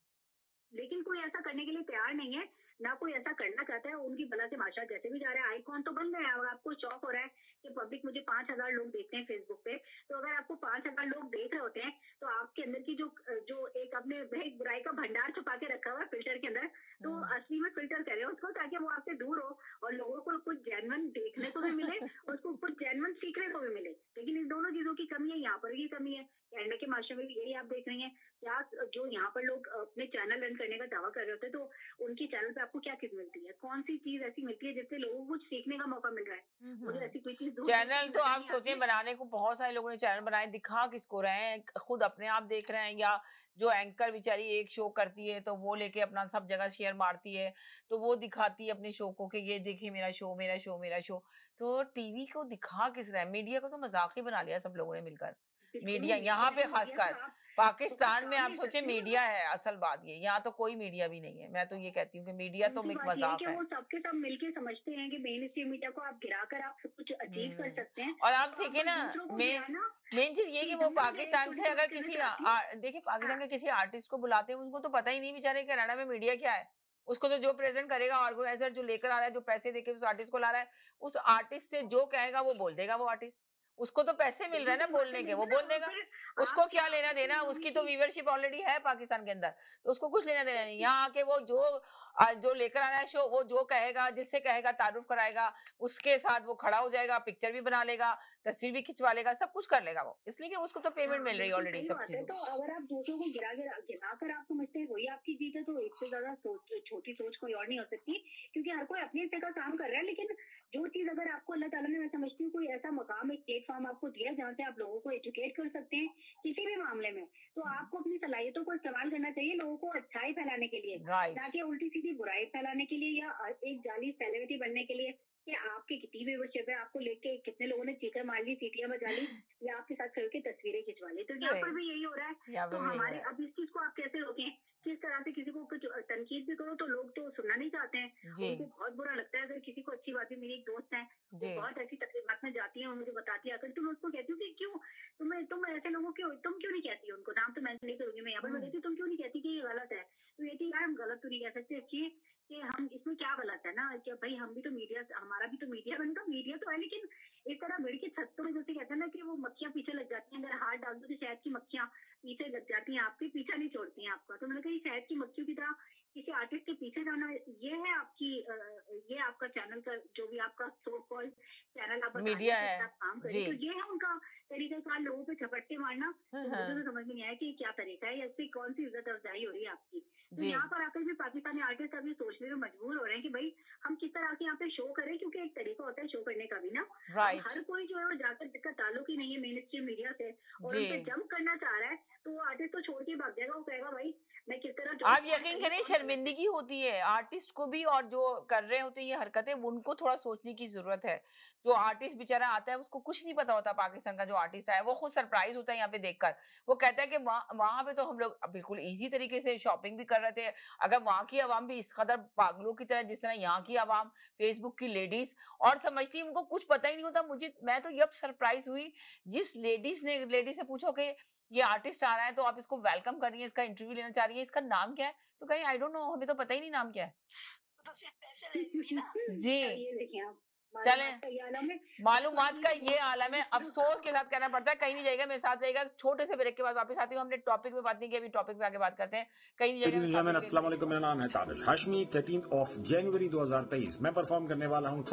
लेकिन कोई ऐसा करने के लिए तैयार नहीं है, ना कोई ऐसा करना चाहता है। उनकी बला से माशा जैसे भी जा रहा है, आइकॉन तो बन गए हैं। अगर आपको शौक हो रहा है कि पब्लिक मुझे 5,000 लोग देखते हैं फेसबुक पे, तो अगर आपको 5,000 लोग देख रहे होते हैं, तो आपके अंदर की जो एक आपने एक बुराई का भंडार छुपा के रखा हुआ है फ़िल्टर के अंदर, तो हुँ। असली में फ़िल्टर करें उसको, ताकि वो आपसे दूर हो और लोगों को कुछ जेन्युइन देखने को भी मिले, और उसको कुछ जेन्युइन सीखने को भी मिले। लेकिन इन दोनों चीज़ों की कमी है, यहाँ पर भी कमी है। कनाडा के माशरे में भी यही आप देख रही हैं। क्या जो यहाँ पर लोग अपने चैनल रन करने का दावा कर रहे होते हैं, तो उनके चैनल पे आपको क्या चीज़ मिलती है? कौन-सी चीज़ ऐसी मिलती है जिससे लोगों को कुछ सीखने का मौका मिल रहा है? हुँ, मुझे हुँ। ऐसी कोई चीज़ दूर-दूर तक चैनल तो नज़र आप नहीं आती सोचिए है। बनाने को बहुत सारे लोगों ने चैनल बनाए, दिखा किसको रहे हैं? खुद अपने आप देख रहे हैं या जो एंकर बेचारी एक शो करती है, तो वो लेके अपना सब जगह शेयर मारती है, तो वो दिखाती है अपने शो को कि ये देखिए मेरा शो, मेरा शो, मेरा शो। तो टीवी को दिखा किस रहा है? मीडिया को तो मज़ाक ही बना लिया सब लोगों ने मिलकर। बिल्कुल, मीडिया यहाँ मीडिया पे है, मीडिया से खासकर, आप बहुत पाकिस्तान में काम आप ले सोचिए सकते हैं। मीडिया है असल बात ये, यहाँ तो कोई मीडिया भी नहीं है। मैं तो ये कहती हूँ कि मीडिया तो उनकी एक बात ये है कि मज़ाक है। वो सबके सब मिलके समझते हैं कि मेन स्ट्रीम मीडिया को आप गिराकर आप सब कुछ अचीव कर हुँ। सकते हैं। और आप तो आप देखिए बस ना, दूसरों को मेन गिराना, मेन चीज़ ये है कि कि वो इधर मैं एक पाकिस्तान से छोटी-सी अगर बात कहना किसी चाहती हूँ। देखिए हाँ, पाकिस्तान के किसी आर्टिस्ट को बुलाते हैं, उनको तो पता ही नहीं बेचारे कनाडा में मीडिया क्या है। उसको तो जो प्रेजेंट करेगा ऑर्गेनाइजर, जो लेकर आ रहा है, जो पैसे देके उस आर्टिस्ट को ला रहा है, उस आर्टिस्ट से जो कहेगा वो बोल देगा वो आर्टिस्ट। उसको तो पैसे मिल रहे बिल्कुल हैं ना सही बात है, बोलने के, देखिए वो ना बोल और देगा। फिर उसको आप क्या लेना आपको देना, लोगों उसकी तो की व्यूवरशिप ऑलरेडी है पाकिस्तान के अंदर, तो उसको कुछ लेना देना नहीं। यहाँ आके वो जो लेकर आ रहा है शो, वो जो कहेगा, जिससे कहेगा तारुफ कराएगा, उसके साथ वो खड़ा हो जाएगा, पिक्चर भी बना लेगा, तस्वीर भी खिंचवा लेगा, सब कुछ कर लेगा वो। इसलिए कि उसको तो पेमेंट हाँ, मिल रही है बिल्कुल ऑलरेडी सही सब बात है। चीज़ों तो की। अगर आप दूसरों को गिरा-कर आप समझते हैं वही आपकी जीत है, तो इससे ज़्यादा छोटी सोच कोई और नहीं हो सकती, क्योंकि हर कोई अपनी जगह काम कर रहा है। लेकिन जो चीज़ अगर आपको अल्लाह ताला ने, मैं समझती हूँ, कोई ऐसा मकाम, एक प्लेटफ़ॉर्म आपको दिया है जहाँ से आप लोगों को एजुकेट कर सकते हैं किसी भी मामले में, तो आपको अपनी सलाहियतों को इस्तेमाल करना चाहिए लोगों को अच्छाई फैलाने के लिए, राइट। ना कि उल्टी-सीधी बुराई फैलाने के लिए या एक जाली सेलिब्रिटी बनने के लिए कि आपकी कितनी व्यूवरशिप है, आपको लेके कितने लोगों ने चीखें मार ली, सीटियाँ बजा ली या आपके साथ चल के तस्वीरें खिंचवा ली। तो यहाँ पर राइट, भी यही हो रहा है। यहाँ पे तो भी यही हो हमारे रहा है। अब इस चीज़ को आप कैसे रोकें? किस तरह से किसी को कुछ तनकीद भी करो तो लोग तो सुनना नहीं चाहते हैं। जी, उनको बहुत बुरा लगता है अगर किसी को अच्छी बात है। मेरी एक दोस्त है, वो जी। बहुत ऐसी तकलीफ़ात में जाती है और मुझे बताती है आकर, तो मैं उसको कहती हूँ कि क्यों तुम ऐसे लोगों क्यों तुम क्यों नहीं कहती उनको? नाम तो मैं नहीं करूँगी मैं यहाँ पर, मैं हुँ, कहती हूँ तुम क्यों नहीं कहती कि ये गलत है? तो कहती है यार हम गलत तो नहीं कह सकते कि हम इसमें क्या गलत है ना, कि भाई हम भी तो मीडिया, हमारा भी तो मीडिया बनता, मीडिया तो है, लेकिन इस तरह भीड़ की छत्तों में जैसे कहते हैं ना कि वो मक्खियां पीछे लग जाती हैं, अगर हाथ डाल दो तो शहद की मक्खियां पीछे लग जाती हैं, आपके पीछा नहीं छोड़ती हैं आपका। तो मैंने कहा ये शहद की मक्खियों की तरह किसी आर्टिस्ट के पीछे जाना, ये है ये आपका चैनल का जो भी आपका सो कॉल्ड चैनल आप बता रहे मीडिया हैं है। कि आप काम करें, जी। तो ये है उनका तरीकाकार लोगों पे झपट्टे मारना। हाँ, तो मुझे तो हाँ। समझ में नहीं आया कि ये क्या तरीका है या इससे कौन सी इज्जत अफजाई हो रही है आपकी। तो जी, यहाँ पर आकर भी पाकिस्तानी आर्टिस्ट अभी सोचने में मजबूर हो रहे हैं कि भाई हम किस तरह से यहाँ पे शो करें, क्योंकि एक तरीका होता है शो करने का भी ना। अब राइट। हर कोई जो है वो जाकर, जिसका ताल्लुक ही नहीं है मेन स्ट्रीम मीडिया से और जी। उन पे जंप करना चाह रहा है, तो वो आर्टिस्ट तो छोड़ के भाग जाएगा। वो कहेगा भाई मैं किस तरह जो आप कौन यकीन सही है करें कौन गलत है। शर्मिंदगी होती है आर्टिस्ट को भी, और जो कर रहे होते हैं ये हरकतें उनको थोड़ा सोचने की ज़रूरत है। जो आर्टिस्ट बेचारा आता है उसको कुछ नहीं पता होता, पाकिस्तान का जो आर्टिस्ट आया है वो खुद सरप्राइज़ होता है यहाँ पे देखकर। वो कहता है कि वहाँ वहाँ पे तो हम लोग बिल्कुल ईज़ी तरीके से शॉपिंग भी कर रहे थे। अगर वहाँ की आवाम भी इस कदर पागलों की तरह जिस तरह यहाँ की आवाम, फेसबुक की लेडीज़ और समझती है उनको कुछ पता ही नहीं होता। मैं तो जब सरप्राइज़ हुई जिस लेडी से पूछो कि ये आर्टिस्ट आ रहा है तो आप इसको वेलकम कर रही हैं, इसका इंटरव्यू लेना चाह रही हैं, इसका नाम क्या है? तो कहीं आई डोंट नो, हमें तो पता ही नहीं नाम क्या है। तो सिर्फ पैसे ले रही थी ना। जी, ये देखें आप, चलें मालूमात का ये आलम है। तो मालूमात ये का तो ये बहुत आलम है, इस तरह अफ़सोस के साथ कहना पड़ता है, कहीं नहीं जाएगा, मेरे साथ रहेगा। छोटे से ब्रेक के बाद वापस आती हूँ, हमने टॉपिक पे बात नहीं की, अभी टॉपिक पे आगे बात करते हैं। कहीं नहीं जाएगा, मेरे साथ रहिए। अस्सलाम वालेकुम, मेरा नाम है ताबिश हाशमी। 13 ऑफ जनवरी 2023 मैं परफॉर्म करने वाला हूँ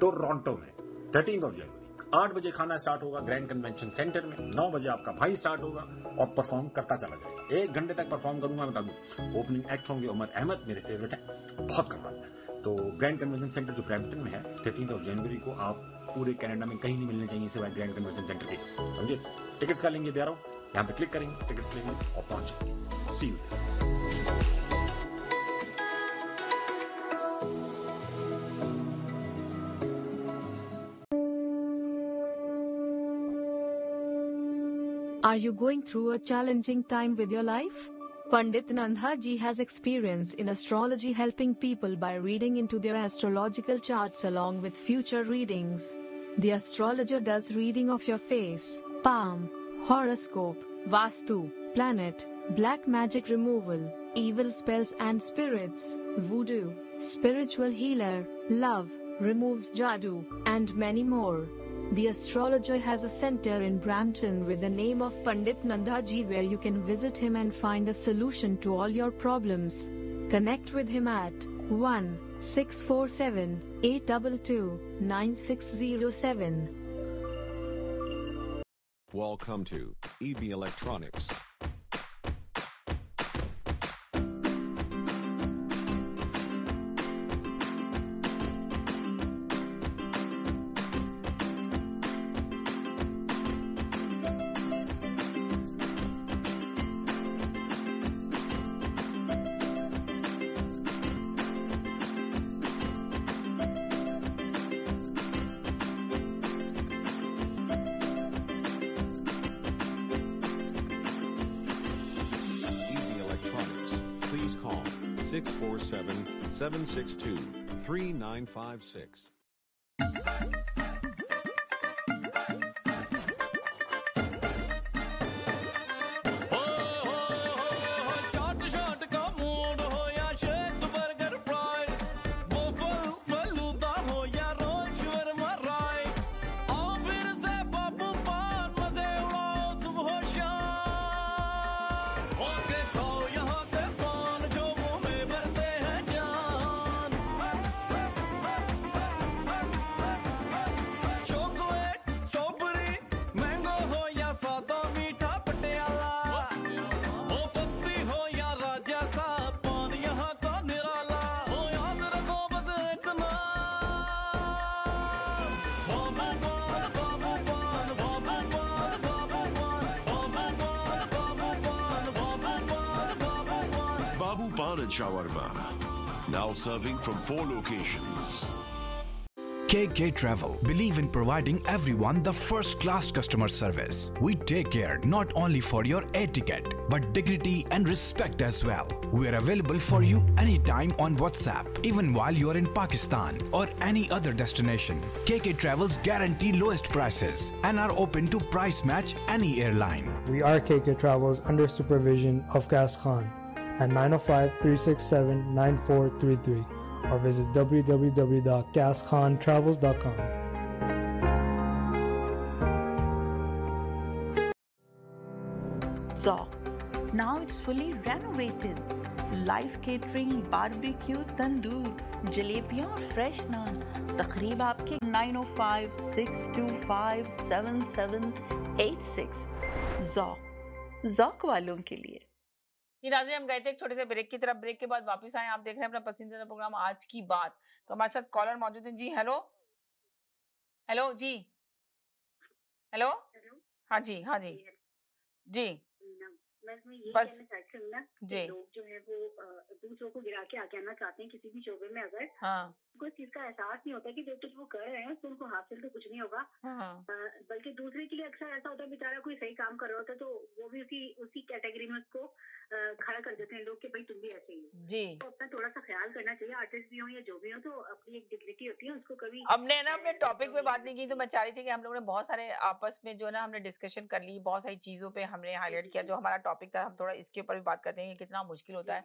टोरंटो में 13 ऑफ जनवरी। 8 बजे खाना स्टार्ट होगा ग्रैंड कन्वेंशन सेंटर में, 9 बजे आपका भाई स्टार्ट होगा और परफॉर्म करता चला जाएगा। 1 घंटे तक परफॉर्म करूंगा। बता दूं ओपनिंग एक्ट होंगे उमर अहमद, मेरे फेवरेट है, बहुत कमाल है। तो ग्रैंड कन्वेंशन सेंटर जो ब्रैम्पटन में है 13 ऑफ जनवरी को, आप पूरे कनाडा में कहीं नहीं मिलने चाहिए सिवाय ग्रैंड कन्वेंशन सेंटर के, समझे। टिकट्स का लिंक दे रहा हूँ, यहाँ पे क्लिक करेंगे, टिकट्स लेंगे और पहुंच जाएंगे। सी you. Are you going through a challenging time with your life? Pandit Nandha ji has experience in astrology, helping people by reading into their astrological charts along with future readings. The astrologer does reading of your face, palm, horoscope, vastu, planet, black magic removal, evil spells and spirits, voodoo, spiritual healer, love, removes jadoo, and many more. The astrologer has a center in Brampton with the name of Pandit Nandha ji, where you can visit him and find a solution to all your problems. Connect with him at 1-647-822-9607. Welcome to EB Electronics. EB Electronics. Please call 647-762-3956. चाट शाट का मूड होया Unlimited shawarma. Now serving from 4 locations. KK Travel believe in providing everyone the first-class customer service. We take care not only for your air ticket, but dignity and respect as well. We are available for you anytime on WhatsApp, even while you are in Pakistan or any other destination. KK Travels guarantee lowest prices and are open to price match any airline. We are KK Travels under supervision of Gas Khan at 905-367-9433 or visit www.gaskhontravels.com. Zoc. Now it's fully renovated. Live catering, barbecue, tandoor, जलेबियाँ और फ्रेश नान. तकरीब आपके 905-625-7786. Zoc वालों के लिए. जी नाज़रीन, हम गए थे एक छोटे से ब्रेक की तरफ। ब्रेक के बाद वापस आए। आप देख रहे हैं अपना पसंदीदा प्रोग्राम आज की बात। तो हमारे साथ कॉलर मौजूद हैं। जी हेलो, हेलो जी, हेलो, हेलो। हाँ जी, हाँ जी, जी मैं इसमें यही बस कहना चाहती हूँ ना कि जी लोग जो है वो दूसरों को गिरा के आगे आना चाहते हैं किसी भी शोबे में, अगर हाँ उनको इस चीज का एहसास नहीं होता कि जो कुछ वो कर रहे हैं तो उनको हासिल तो कुछ नहीं होगा, हाँ बल्कि दूसरे के लिए अक्सर ऐसा होता है बेचारा कोई सही काम कर रहा होता है तो वो भी उसी कैटेगरी में उसको खड़ा कर देते हैं लोग कि भाई तुम भी ऐसे ही हो। जी। तो अपना थोड़ा सा ख्याल करना चाहिए, आर्टिस्ट भी हो या जो भी हो, तो अपनी एक डिग्निटी होती है, उसको कभी हमने ना अपने टॉपिक पे बात नहीं की, तो मैं चाह रही थी कि हम लोगों ने बहुत सारे आपस में जो ना हमने डिस्कशन कर ली, बहुत सारी चीजों पे हमने हाईलाइट किया। जो हमारा टॉपिक था हम थोड़ा इसके ऊपर भी बात करते हैं कि कितना मुश्किल होता है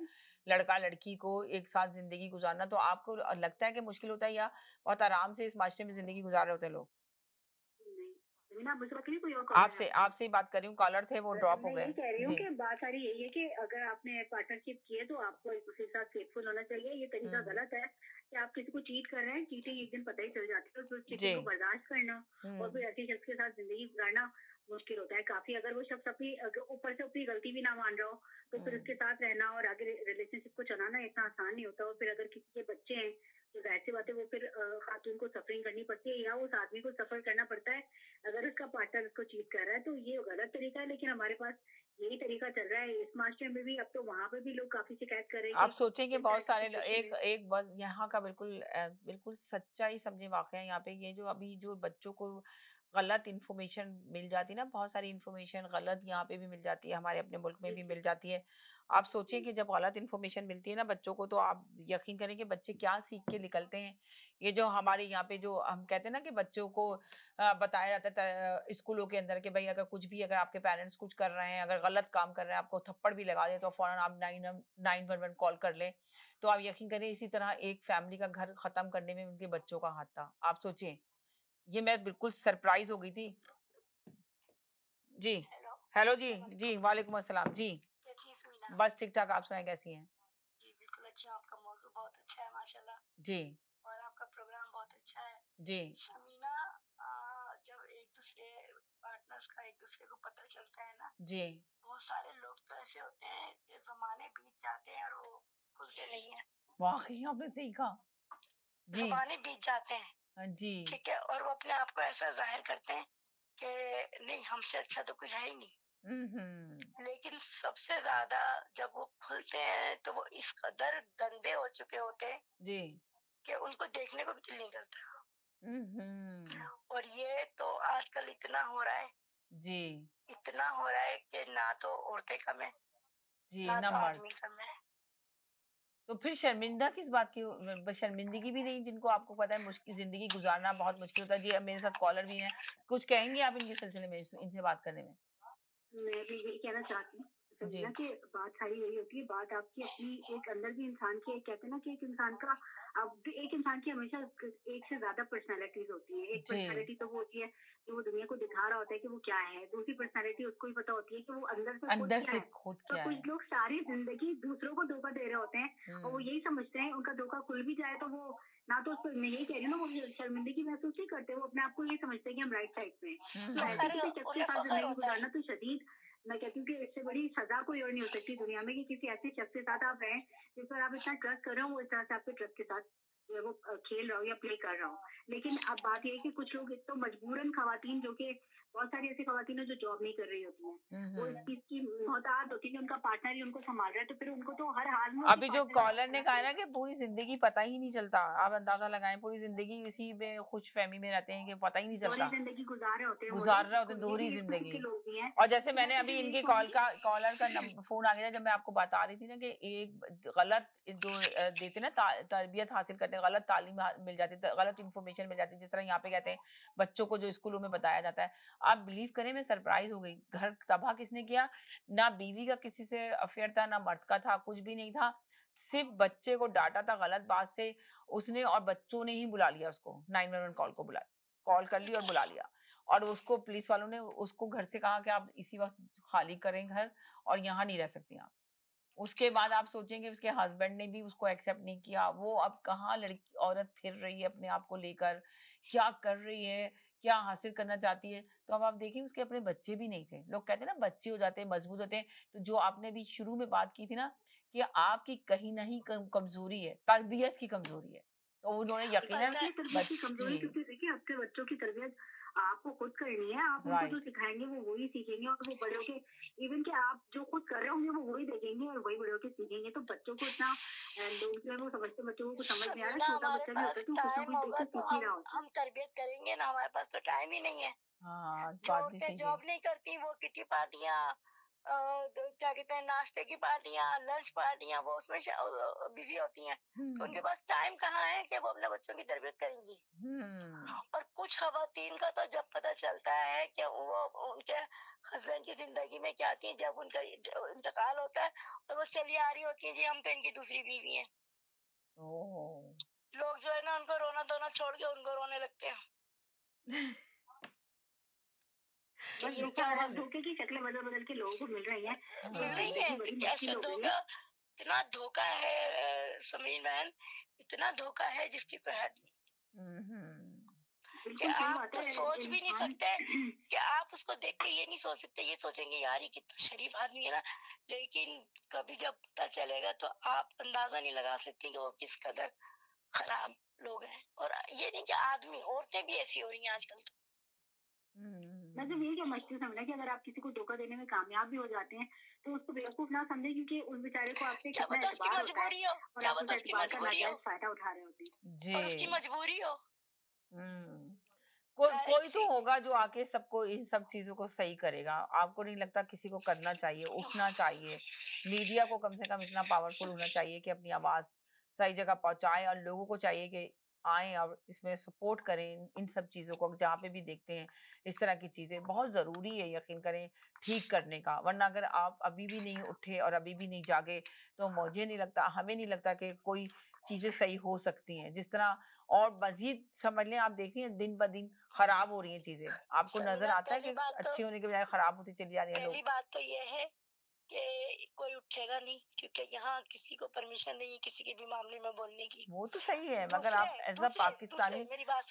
लड़का लड़की को एक साथ जिंदगी गुजारना। तो आपको लगता है कि मुश्किल होता है या बहुत आराम से इस माशरे में जिंदगी गुजार रहे होते हैं लोग? आपसे आपसे ही बात कर रही हूँ, कॉलर थे वो ड्रॉप हो मैं गए। यही कह रही हूँ जी कि बात सारी यही है कि अगर आपने पार्टनरशिप की है तो आपको एक दूसरे के साथ फेथफुल होना चाहिए। ये तरीका गलत है कि आप किसी को चीट कर रहे हैं, चीटिंग एक दिन पता ही चल जाती है, तो उस चीटिंग को बर्दाश्त करना और फिर ऐसे शख्स के साथ जिंदगी गुजारना मुश्किल होता है काफी। अगर वो शख्स अपनी ऊपर से अपनी गलती भी ना मान रहा हो तो फिर उसके साथ रहना और आगे रिलेशनशिप को चलाना इतना आसान नहीं होता। और फिर अगर किसी के बच्चे हैं तो जाहिर सी बात है वो फिर खातून को सफरिंग करनी पड़ती है या उस आदमी को सफर करना पड़ता है अगर उसका पार्टनर उसको चीट कर रहा है। तो ये गलत तरीका है, लेकिन हमारे पास यही तरीका चल रहा है इस मास्टर में भी। अब तो वहाँ पे भी लोग काफी शिकायत कर रहे हैं। आप सोचें कि बहुत सारे एक बात यहाँ का बिल्कुल बिल्कुल सच्चाई समझे वाकया यहाँ पे, ये जो अभी जो बच्चों को गलत इन्फॉर्मेशन मिल जाती है ना, बहुत सारी इन्फॉर्मेशन गलत यहाँ पे भी मिल जाती है, हमारे अपने मुल्क में भी मिल जाती है। आप सोचिए कि जब गलत इन्फॉर्मेशन मिलती है ना बच्चों को, तो आप यकीन करें कि बच्चे क्या सीख के निकलते हैं। ये जो हमारे यहाँ पे जो हम कहते हैं ना कि बच्चों को बताया जाता है स्कूलों के अंदर कि भाई अगर कुछ भी, अगर आपके पेरेंट्स कुछ कर रहे हैं, अगर गलत काम कर रहे हैं, आपको थप्पड़ भी लगा दे तो फौरन आप 911 कॉल कर लें। तो आप यकीन करें इसी तरह एक फैमिली का घर खत्म करने में उनके बच्चों का हाथ था। आप सोचिए, ये मैं बिल्कुल सरप्राइज हो गई थी। जी हेलो जी, जी वालेकुम अस्सलाम जी। बस ठीक ठाक, आप सुनाए कैसी हैं? जी बिल्कुल अच्छा, आपका मौजू बहुत अच्छा है माशाल्लाह जी, और आपका प्रोग्राम बहुत अच्छा है जी शमीना। जब एक दूसरे पार्टनर्स का एक दूसरे को पता चलता है ना, जी बहुत सारे लोग तो ऐसे होते हैं कि जमाने बीत जाते हैं और वो खुलते नहीं है। वाकई आपने सही कहा जी। जमाने बीत जाते हैं, जी ठीक है, और वो अपने आप को ऐसा जाहिर करते हैं कि नहीं हमसे अच्छा तो कोई है ही नहीं। लेकिन सबसे ज्यादा जब वो खुलते हैं तो वो इस कदर गंदे हो चुके होते हैं जी कि उनको देखने को भी दिल नहीं करता। और ये तो आजकल इतना हो रहा है जी, इतना हो रहा है कि ना तो औरतें कम है जी ना ना तो मर्द। आदमी कम है। तो फिर शर्मिंदा किस बात की? शर्मिंदगी भी नहीं, जिनको आपको पता है मुश्किल जिंदगी गुजारना बहुत मुश्किल होता है। जी अब मेरे साथ कॉलर भी हैं, कुछ कहेंगे आप इनके सिलसिले में, इनसे बात करने में? मैं भी यही कहना चाहती हूँ जी समझना कि बात सारी यही होती है, बात आपकी अपनी एक अंदर भी इंसान की एक कहते हैं ना कि एक इंसान का अब एक इंसान की हमेशा एक से ज्यादा पर्सनालिटीज होती है। एक जी पर्सनालिटी तो वो होती है जो वो दुनिया को दिखा रहा होता है कि वो क्या है, दूसरी पर्सनालिटी उसको ही पता होती है कि वो अंदर से खुद अंदर क्या से है। खुद तो क्या है। कुछ लोग सारी जिंदगी दूसरों को धोखा दे रहे होते हैं और वो यही समझते हैं उनका धोखा खुल भी जाए तो वो ना तो उसको, मैं यही कह रही हूँ ना, वो शर्मिंदगी महसूस नहीं करते, वो अपने आप को ये समझते हैं कि हम राइट साइड पे हैं। तो ऐसे किसी शख्स के साथ जिंदगी गुजारना तो शदीद, मैं कहती हूँ कि इससे बड़ी सजा कोई और नहीं हो सकती दुनिया में कि किसी ऐसे शख्स के साथ आप रहें जिस पर आप इतना ट्रस्ट कर रहे हो, वो इस तरह से आपके ट्रस्ट के साथ या वो खेल रहा हो या प्ले कर रहा हो। लेकिन अब बात ये है कि कुछ लोग तो मजबूरन खवातीन, जो कि बहुत सारी ऐसी खवातीन है जो जॉब नहीं कर रही होती हैं, वो इस चीज की मोहताज होती है कि उनका पार्टनर ही उनको संभाल रहा है, तो फिर उनको तो हर हाल में अभी जो कॉलर ने कहा ना कि पूरी जिंदगी पता ही नहीं चलता, आप अंदाजा लगाएं पूरी जिंदगी इसी में खुश फहमी में रहते हैं कि पता ही नहीं चलता, जिंदगी गुजार रहे होते हैं दोहरी जिंदगी। और जैसे मैंने अभी इनके कॉलर का फोन आ गया, जब मैं आपको बता रही थी ना कि एक गलत जो देते ना तरबियत हासिल करते हैं, गलत तालीम मिल जाती है, गलत इन्फॉर्मेशन मिल जाती है, जिस तरह यहाँ पे कहते हैं बच्चों को जो स्कूलों में बताया जाता है। आप बिलीव करें, मैं सरप्राइज हो गई। घर तबाह किसने किया? ना बीवी का किसी से अफेयर था, ना मर्द का था, कुछ भी नहीं था, सिर्फ बच्चे को डांटा था गलत बात से उसने, और बच्चों ने ही बुला लिया उसको, 911 कॉल कर ली और बुला लिया, और उसको पुलिस वालों ने उसको घर से कहा कि आप इसी वक्त खाली करें घर, और यहाँ नहीं रह सकती आप। उसके बाद आप सोचेंगे उसके हस्बैंड ने भी उसको एक्सेप्ट नहीं किया। वो अब कहाँ लड़की औरत फिर रही है अपने आप को लेकर, क्या कर रही है, क्या हासिल करना चाहती है। तो अब आप देखिए उसके अपने बच्चे भी नहीं थे। लोग कहते हैं ना बच्चे हो जाते हैं, मजबूत होते हैं। तो जो आपने भी शुरू में बात की थी ना कि आपकी कहीं ना ही कमजोरी है, तरबियत की कमजोरी है, तो उन्होंने यकीनन क्योंकि देखिए आपके बच्चों की तरबियत आपको खुद करनी है। आप उनको जो सिखाएंगे वो वही सीखेंगे, और वो बड़े होके इवन कि आप जो खुद कर रहे होंगे वो वही देखेंगे और वही बड़े होके सीखेंगे। तो बच्चों को इतना लोग जो है वो समझते, बच्चों को कुछ समझ नहीं आ रहा, छोटा बच्चा भी होता है तो कुछ ना कुछ देख के सीख ही रहा होता है। हम तरबियत करेंगे ना, हमारे पास तो टाइम ही नहीं है। जो औरतें जॉब नहीं करती वो किटी पार्टियां, क्या कहते हैं, नाश्ते की पार्टियां, लंच पार्टियां, वो उसमें बिजी होती हैं। तो उनके पास टाइम कहाँ है कि वो अपने बच्चों की तरबियत करेंगी। और कुछ खवातीन का तो जब पता चलता है कि वो उनके हस्बैंड की जिंदगी में क्या थी, जब उनका इंतकाल होता है और वो चली आ रही होती है जी हम तो इनकी दूसरी बीवी हैं, लोग जो है ना उनको रोना धोना छोड़ के उनको रोने लगते हैं। धोखे की शक्लें बदल बदल के लोगों को मिल रही है। कैसे धोखा, इतना धोखा है समीर बहन, इतना धोखा है जिसकी कोई हद नहीं। क्या आप तो सोच भी नहीं सकते कि आप उसको देख के ये नहीं सोच सकते, ये सोचेंगे यार ये कितना शरीफ आदमी है ना, लेकिन कभी जब पता चलेगा तो आप अंदाजा नहीं लगा सकते कि वो किस कदर खराब लोग हैं। और ये नहीं कि आदमी, औरतें भी ऐसी हो रही हैं आजकल। तो मतलब ये क्या मस्ती समझना कि अगर आप किसी को धोखा देने में कामयाब भी हो जाते हैं तो उसको बेवकूफ ना समझे, क्योंकि उस बेचारे को आपसे कितना एतबार होता है और आप उस एतबार का नाजायज फायदा उठा रहे होते हैं। और उसकी मजबूरी हो। कोई तो होगा जो आके सबको इन सब चीजों को सही करेगा। आपको नहीं लगता किसी को करना चाहिए, उठना चाहिए, मीडिया को कम से कम इतना पावरफुल होना चाहिए कि अपनी आवाज सही जगह पहुंचाए, और लोगों को चाहिए कि आए और इसमें सपोर्ट करें इन सब चीजों को। जहाँ पे भी देखते हैं इस तरह की चीजें, बहुत जरूरी है यकीन करें ठीक करने का। वरना अगर आप अभी भी नहीं उठे और अभी भी नहीं जागे तो मुझे नहीं लगता, हमें नहीं लगता कि कोई चीजें सही हो सकती हैं। जिस तरह और मजीद समझ लें, आप देख रही हैं दिन ब दिन खराब हो रही हैं चीजें। आपको नजर आता है कि अच्छी होने के बजाय खराब होती चली जा रही है। पहली बात तो ये है कि कोई उठेगा नहीं, क्योंकि यहाँ किसी को परमिशन नहीं है किसी के भी मामले में बोलने की। वो तो सही है, मगर आप एज अ पाकिस्तानी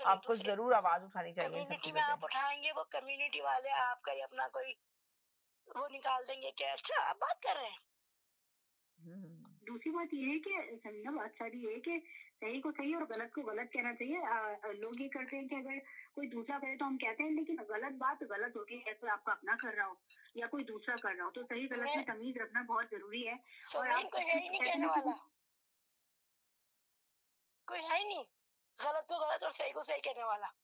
आपको जरूर आवाज उठानी चाहिए। कम्युनिटी में आप उठाएंगे, वो कम्युनिटी वाले आपका ही अपना कोई वो निकाल देंगे कि अच्छा आप बात कर रहे हैं। दूसरी बात ये है कि समझना बात सारी ये है कि सही को सही और गलत को गलत कहना चाहिए। लोग ये करते हैं कि अगर कोई दूसरा करे तो हम कहते हैं, लेकिन गलत बात गलत होती है, कोई आपका अपना कर रहा हो या कोई दूसरा कर रहा हो, तो सही गलत में तमीज रखना बहुत जरूरी है। और आपको है ही नहीं कहने वाला, कोई है ही नहीं गलत को गलत और सही को सही कहने वाला।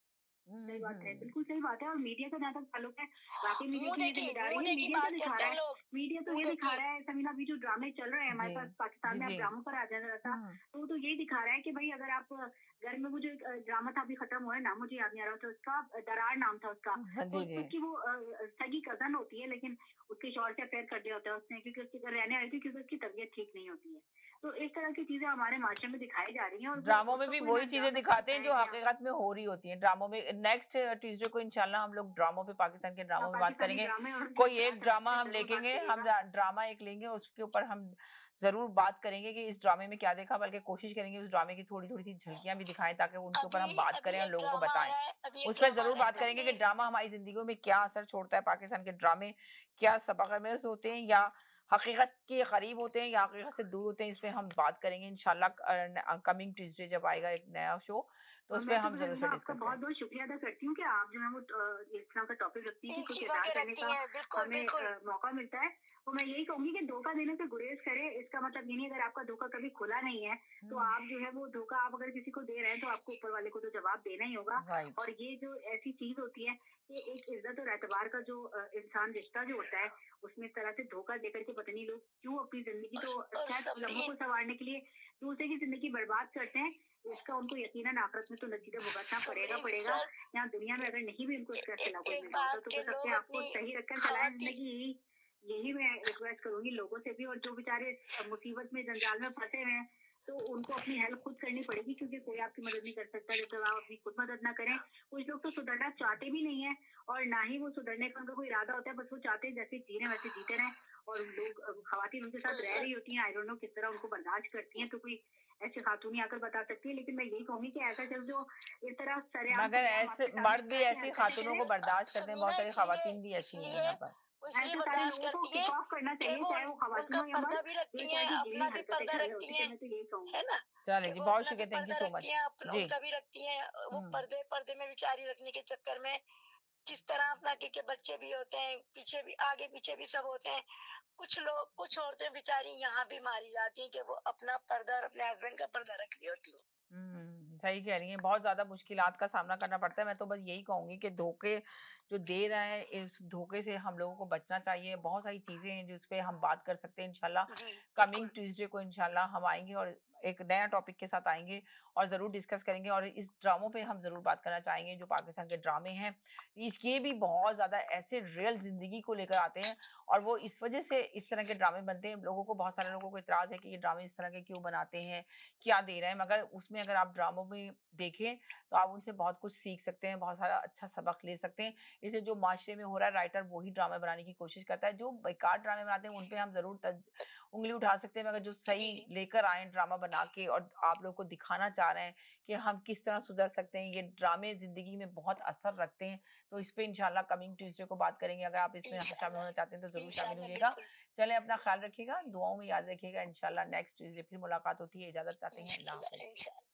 सही बात है, बिल्कुल सही बात है। और मीडिया का जहाँ तक ताल्लुक है, बाकी मीडिया की जिम्मेदारी है, मीडिया तो दिखा रहा है, मीडिया तो ये दिखा रहा है समीना, अभी जो ड्रामे चल रहे हैं हमारे पास पाकिस्तान में, आप ड्रामों पर आ जाना था तो यही दिखा रहा है कि भाई अगर आप घर में, वो जो ड्रामा था अभी खत्म हुआ है, नाम मुझे याद नहीं आ रहा था उसका, दरार नाम था उसका, तो उसकी वो सगी कजन होती है लेकिन उसके शौहर से अफेयर कर दिया होता है उसने, क्योंकि उसके घर रहने आई थी, क्योंकि उसकी तबीयत ठीक नहीं होती है। तो इस तरह की चीजें हमारे माशरे में दिखाई जा रही हैं, और ड्रामों में भी वही चीजें दिखाते हैं जो हकीकत में हो रही होती हैं ड्रामों में। नेक्स्ट ट्यूसडे को इंशाल्लाह हम लोग ड्रामों पे, पाकिस्तान के ड्रामों में बात करेंगे। कोई एक ड्रामा हम लेंगे, हम ड्रामा एक लेंगे, उसके ऊपर हम जरूर बात करेंगे कि इस ड्रामे में क्या देखा, बल्कि कोशिश करेंगे उस ड्रामे की थोड़ी थोड़ी सी झलकियां भी दिखाएं ताकि उनके ऊपर हम बात करें और लोगों को बताएं। उस पर जरूर बात करेंगे कि ड्रामा हमारी जिंदगियों में क्या असर छोड़ता है, पाकिस्तान के ड्रामे क्या सबक हमें होते हैं या हकीकत के करीब होते हैं या हकीकत से दूर होते हैं, इस पे हम बात करेंगे इंशाल्लाह कमिंग ट्यूसडे जब आएगा एक नया शो, तो और उस पे मैं तो हम ज़रूर से आपका डिस्कस बहुत करेंगे। बहुत शुक्रिया अदा करती हूँ कि आप जो है वो इस तरह का टॉपिक रखती हैं कि कुछ छिपा इज़हार के करने रखती का हैं, बिल्कुल, हमें बिल्कुल। मौका मिलता है। तो मैं यही कहूँगी कि धोखा देने से गुरेज़ करें, इसका मतलब ये नहीं अगर आपका धोखा कभी खुला नहीं है, तो आप जो है वो धोखा आप अगर किसी को दे रहे हैं तो आपको ऊपर वाले को तो जवाब देना ही होगा। राइट। और ये जो ऐसी चीज़ होती है कि एक इज़्ज़त और एतबार का जो इंसान रिश्ता जो होता है, उसमें इस तरह से धोखा देकर के पता नहीं लोग क्यों अपनी ज़िंदगी तो और शायद लम्हों को संवारने के लिए दूसरे की ज़िंदगी बर्बाद करते हैं। इसका उनको यकीनन आखिरत में तो नतीजा भुगतना पड़ेगा। यहाँ दुनिया में अगर नहीं भी उनको इसका खिला कोई एक मिल रहा होता बात तो के बस अपने लोग आप को अपनी सही रखकर चलाएं जिंदगी। यही यही मैं रिक्वेस्ट करूंगी लोगों से भी। और जो बेचारे मुसीबत में जंजाल में फंसे हुए हैं तो उनको अपनी हेल्प खुद करनी पड़ेगी, क्योंकि कोई आपकी मदद नहीं कर सकता जब तक आप अपनी खुद मदद ना करें। कुछ लोग तो सुधरना चाहते भी नहीं है और ना ही वो सुधरने का उनका कोई इरादा होता है, बस वो चाहते हैं जैसे जी रहे वैसे जीते रहें। और लोग खवातीन उनके साथ रह रही होती हैं, आई डोंट नो किस तरह उनको बर्दाश्त करती हैं, तो कोई ऐसी खातून ही आकर बता सकती है। लेकिन मैं यही कहूंगी कि ऐसा चल जो इस तरह सरेआम मगर खुलेआम ऐसे आपके सामने मर्द इस भी तरह की ऐसी हरकतें खातूनों को करें, बर्दाश्त करते हैं, बहुत सुनना सारी इसलिए खवातीन भी ऐसी हैं इसलिए यहाँ पर। वो इसलिए ऐसे सारे बर्दाश्त लोगों को करती किक हैं ऑफ करना कि चाहिए, वो चाहे वो खवातीन उनका हो या पर्दा मर्द, भी जो इस रखती तरह हैं, की अपना घिनौनी भी हरकतें पर्दा कर रहे होते रखती हैं। हैं, मैं तो यही कहूंगी। है ना? चलें कि जी, वो बहुत अपना भी शुक्रिया, थैंक यू पर्दा सो रखती मच। हैं, जी। उनका भी रखती हैं। वो हुँ। पर्दे पर्दे में बेचारी रखने के चक्कर में किस तरह अपना के बच्चे भी होते हैं, पीछे भी आगे पीछे भी सब होते हैं। कुछ लोग कुछ औरतें बेचारी यहाँ भी मारी जाती हैं कि वो अपना पर्दा और अपने हस्बैंड का पर्दा रख रही होती हैं। सही कह रही हैं, बहुत ज़्यादा मुश्किलात का सामना करना पड़ता है। मैं तो बस यही कहूँगी कि धोखे जो दे रहा है, इस धोखे से हम लोगों को बचना चाहिए। बहुत सारी चीज़ें हैं जिस पे हम बात कर सकते हैं इंशाल्लाह। जी, कमिंग बिल्कुल। ट्यूसडे को इंशाल्लाह हम आएँगे और एक नया टॉपिक के साथ आएँगे और ज़रूर डिस्कस करेंगे और इस ड्रामों पे हम ज़रूर बात करना चाहेंगे जो पाकिस्तान के ड्रामे हैं। ये भी बहुत ज़्यादा ऐसे रियल ज़िंदगी को लेकर आते हैं और वो इस वज़ह से इस तरह के ड्रामे बनते हैं। लोगों को बहुत सारे लोगों को इतराज़ है कि ये ड्रामे इस तरह के क्यों बनाते हैं, क्या दे रहे हैं? मगर उसमें अगर आप ड्रामों में देखें, तो आप उनसे बहुत कुछ सीख सकते हैं, बहुत सारा अच्छा सबक ले सकते हैं। इससे जो माशरे में हो रहा है, राइटर वही ड्रामा बनाने की कोशिश करता है। जो बेकार ड्रामे बनाते हैं, उन पे हम ज़रूर उँगली उठा सकते हैं, मगर जो सही जी, लेकर आए हैं ड्रामा बना के और आप लोगों को दिखाना चाह रहे हैं कि हम किस तरह सुधर सकते हैं, ये ड्रामे ज़िंदगी में बहुत असर रखते हैं। तो इस पे इंशाल्लाह कमिंग ट्यूज़डे को बात करेंगे। अगर आप इसमें शामिल इंशाल्लाह, होना चाहते हैं, तो ज़रूर शामिल इंशाल्लाह, होइएगा। बिल्कुल। चलें, अपना ख़्याल रखिएगा, दुआओं में याद रखिएगा। इंशाल्लाह नेक्स्ट ट्यूज़डे फिर मुलाकात होती है। इजाज़त चाहते हैं। अल्लाह इंशाल्लाह, हाफ़िज़। इंशाल्लाह।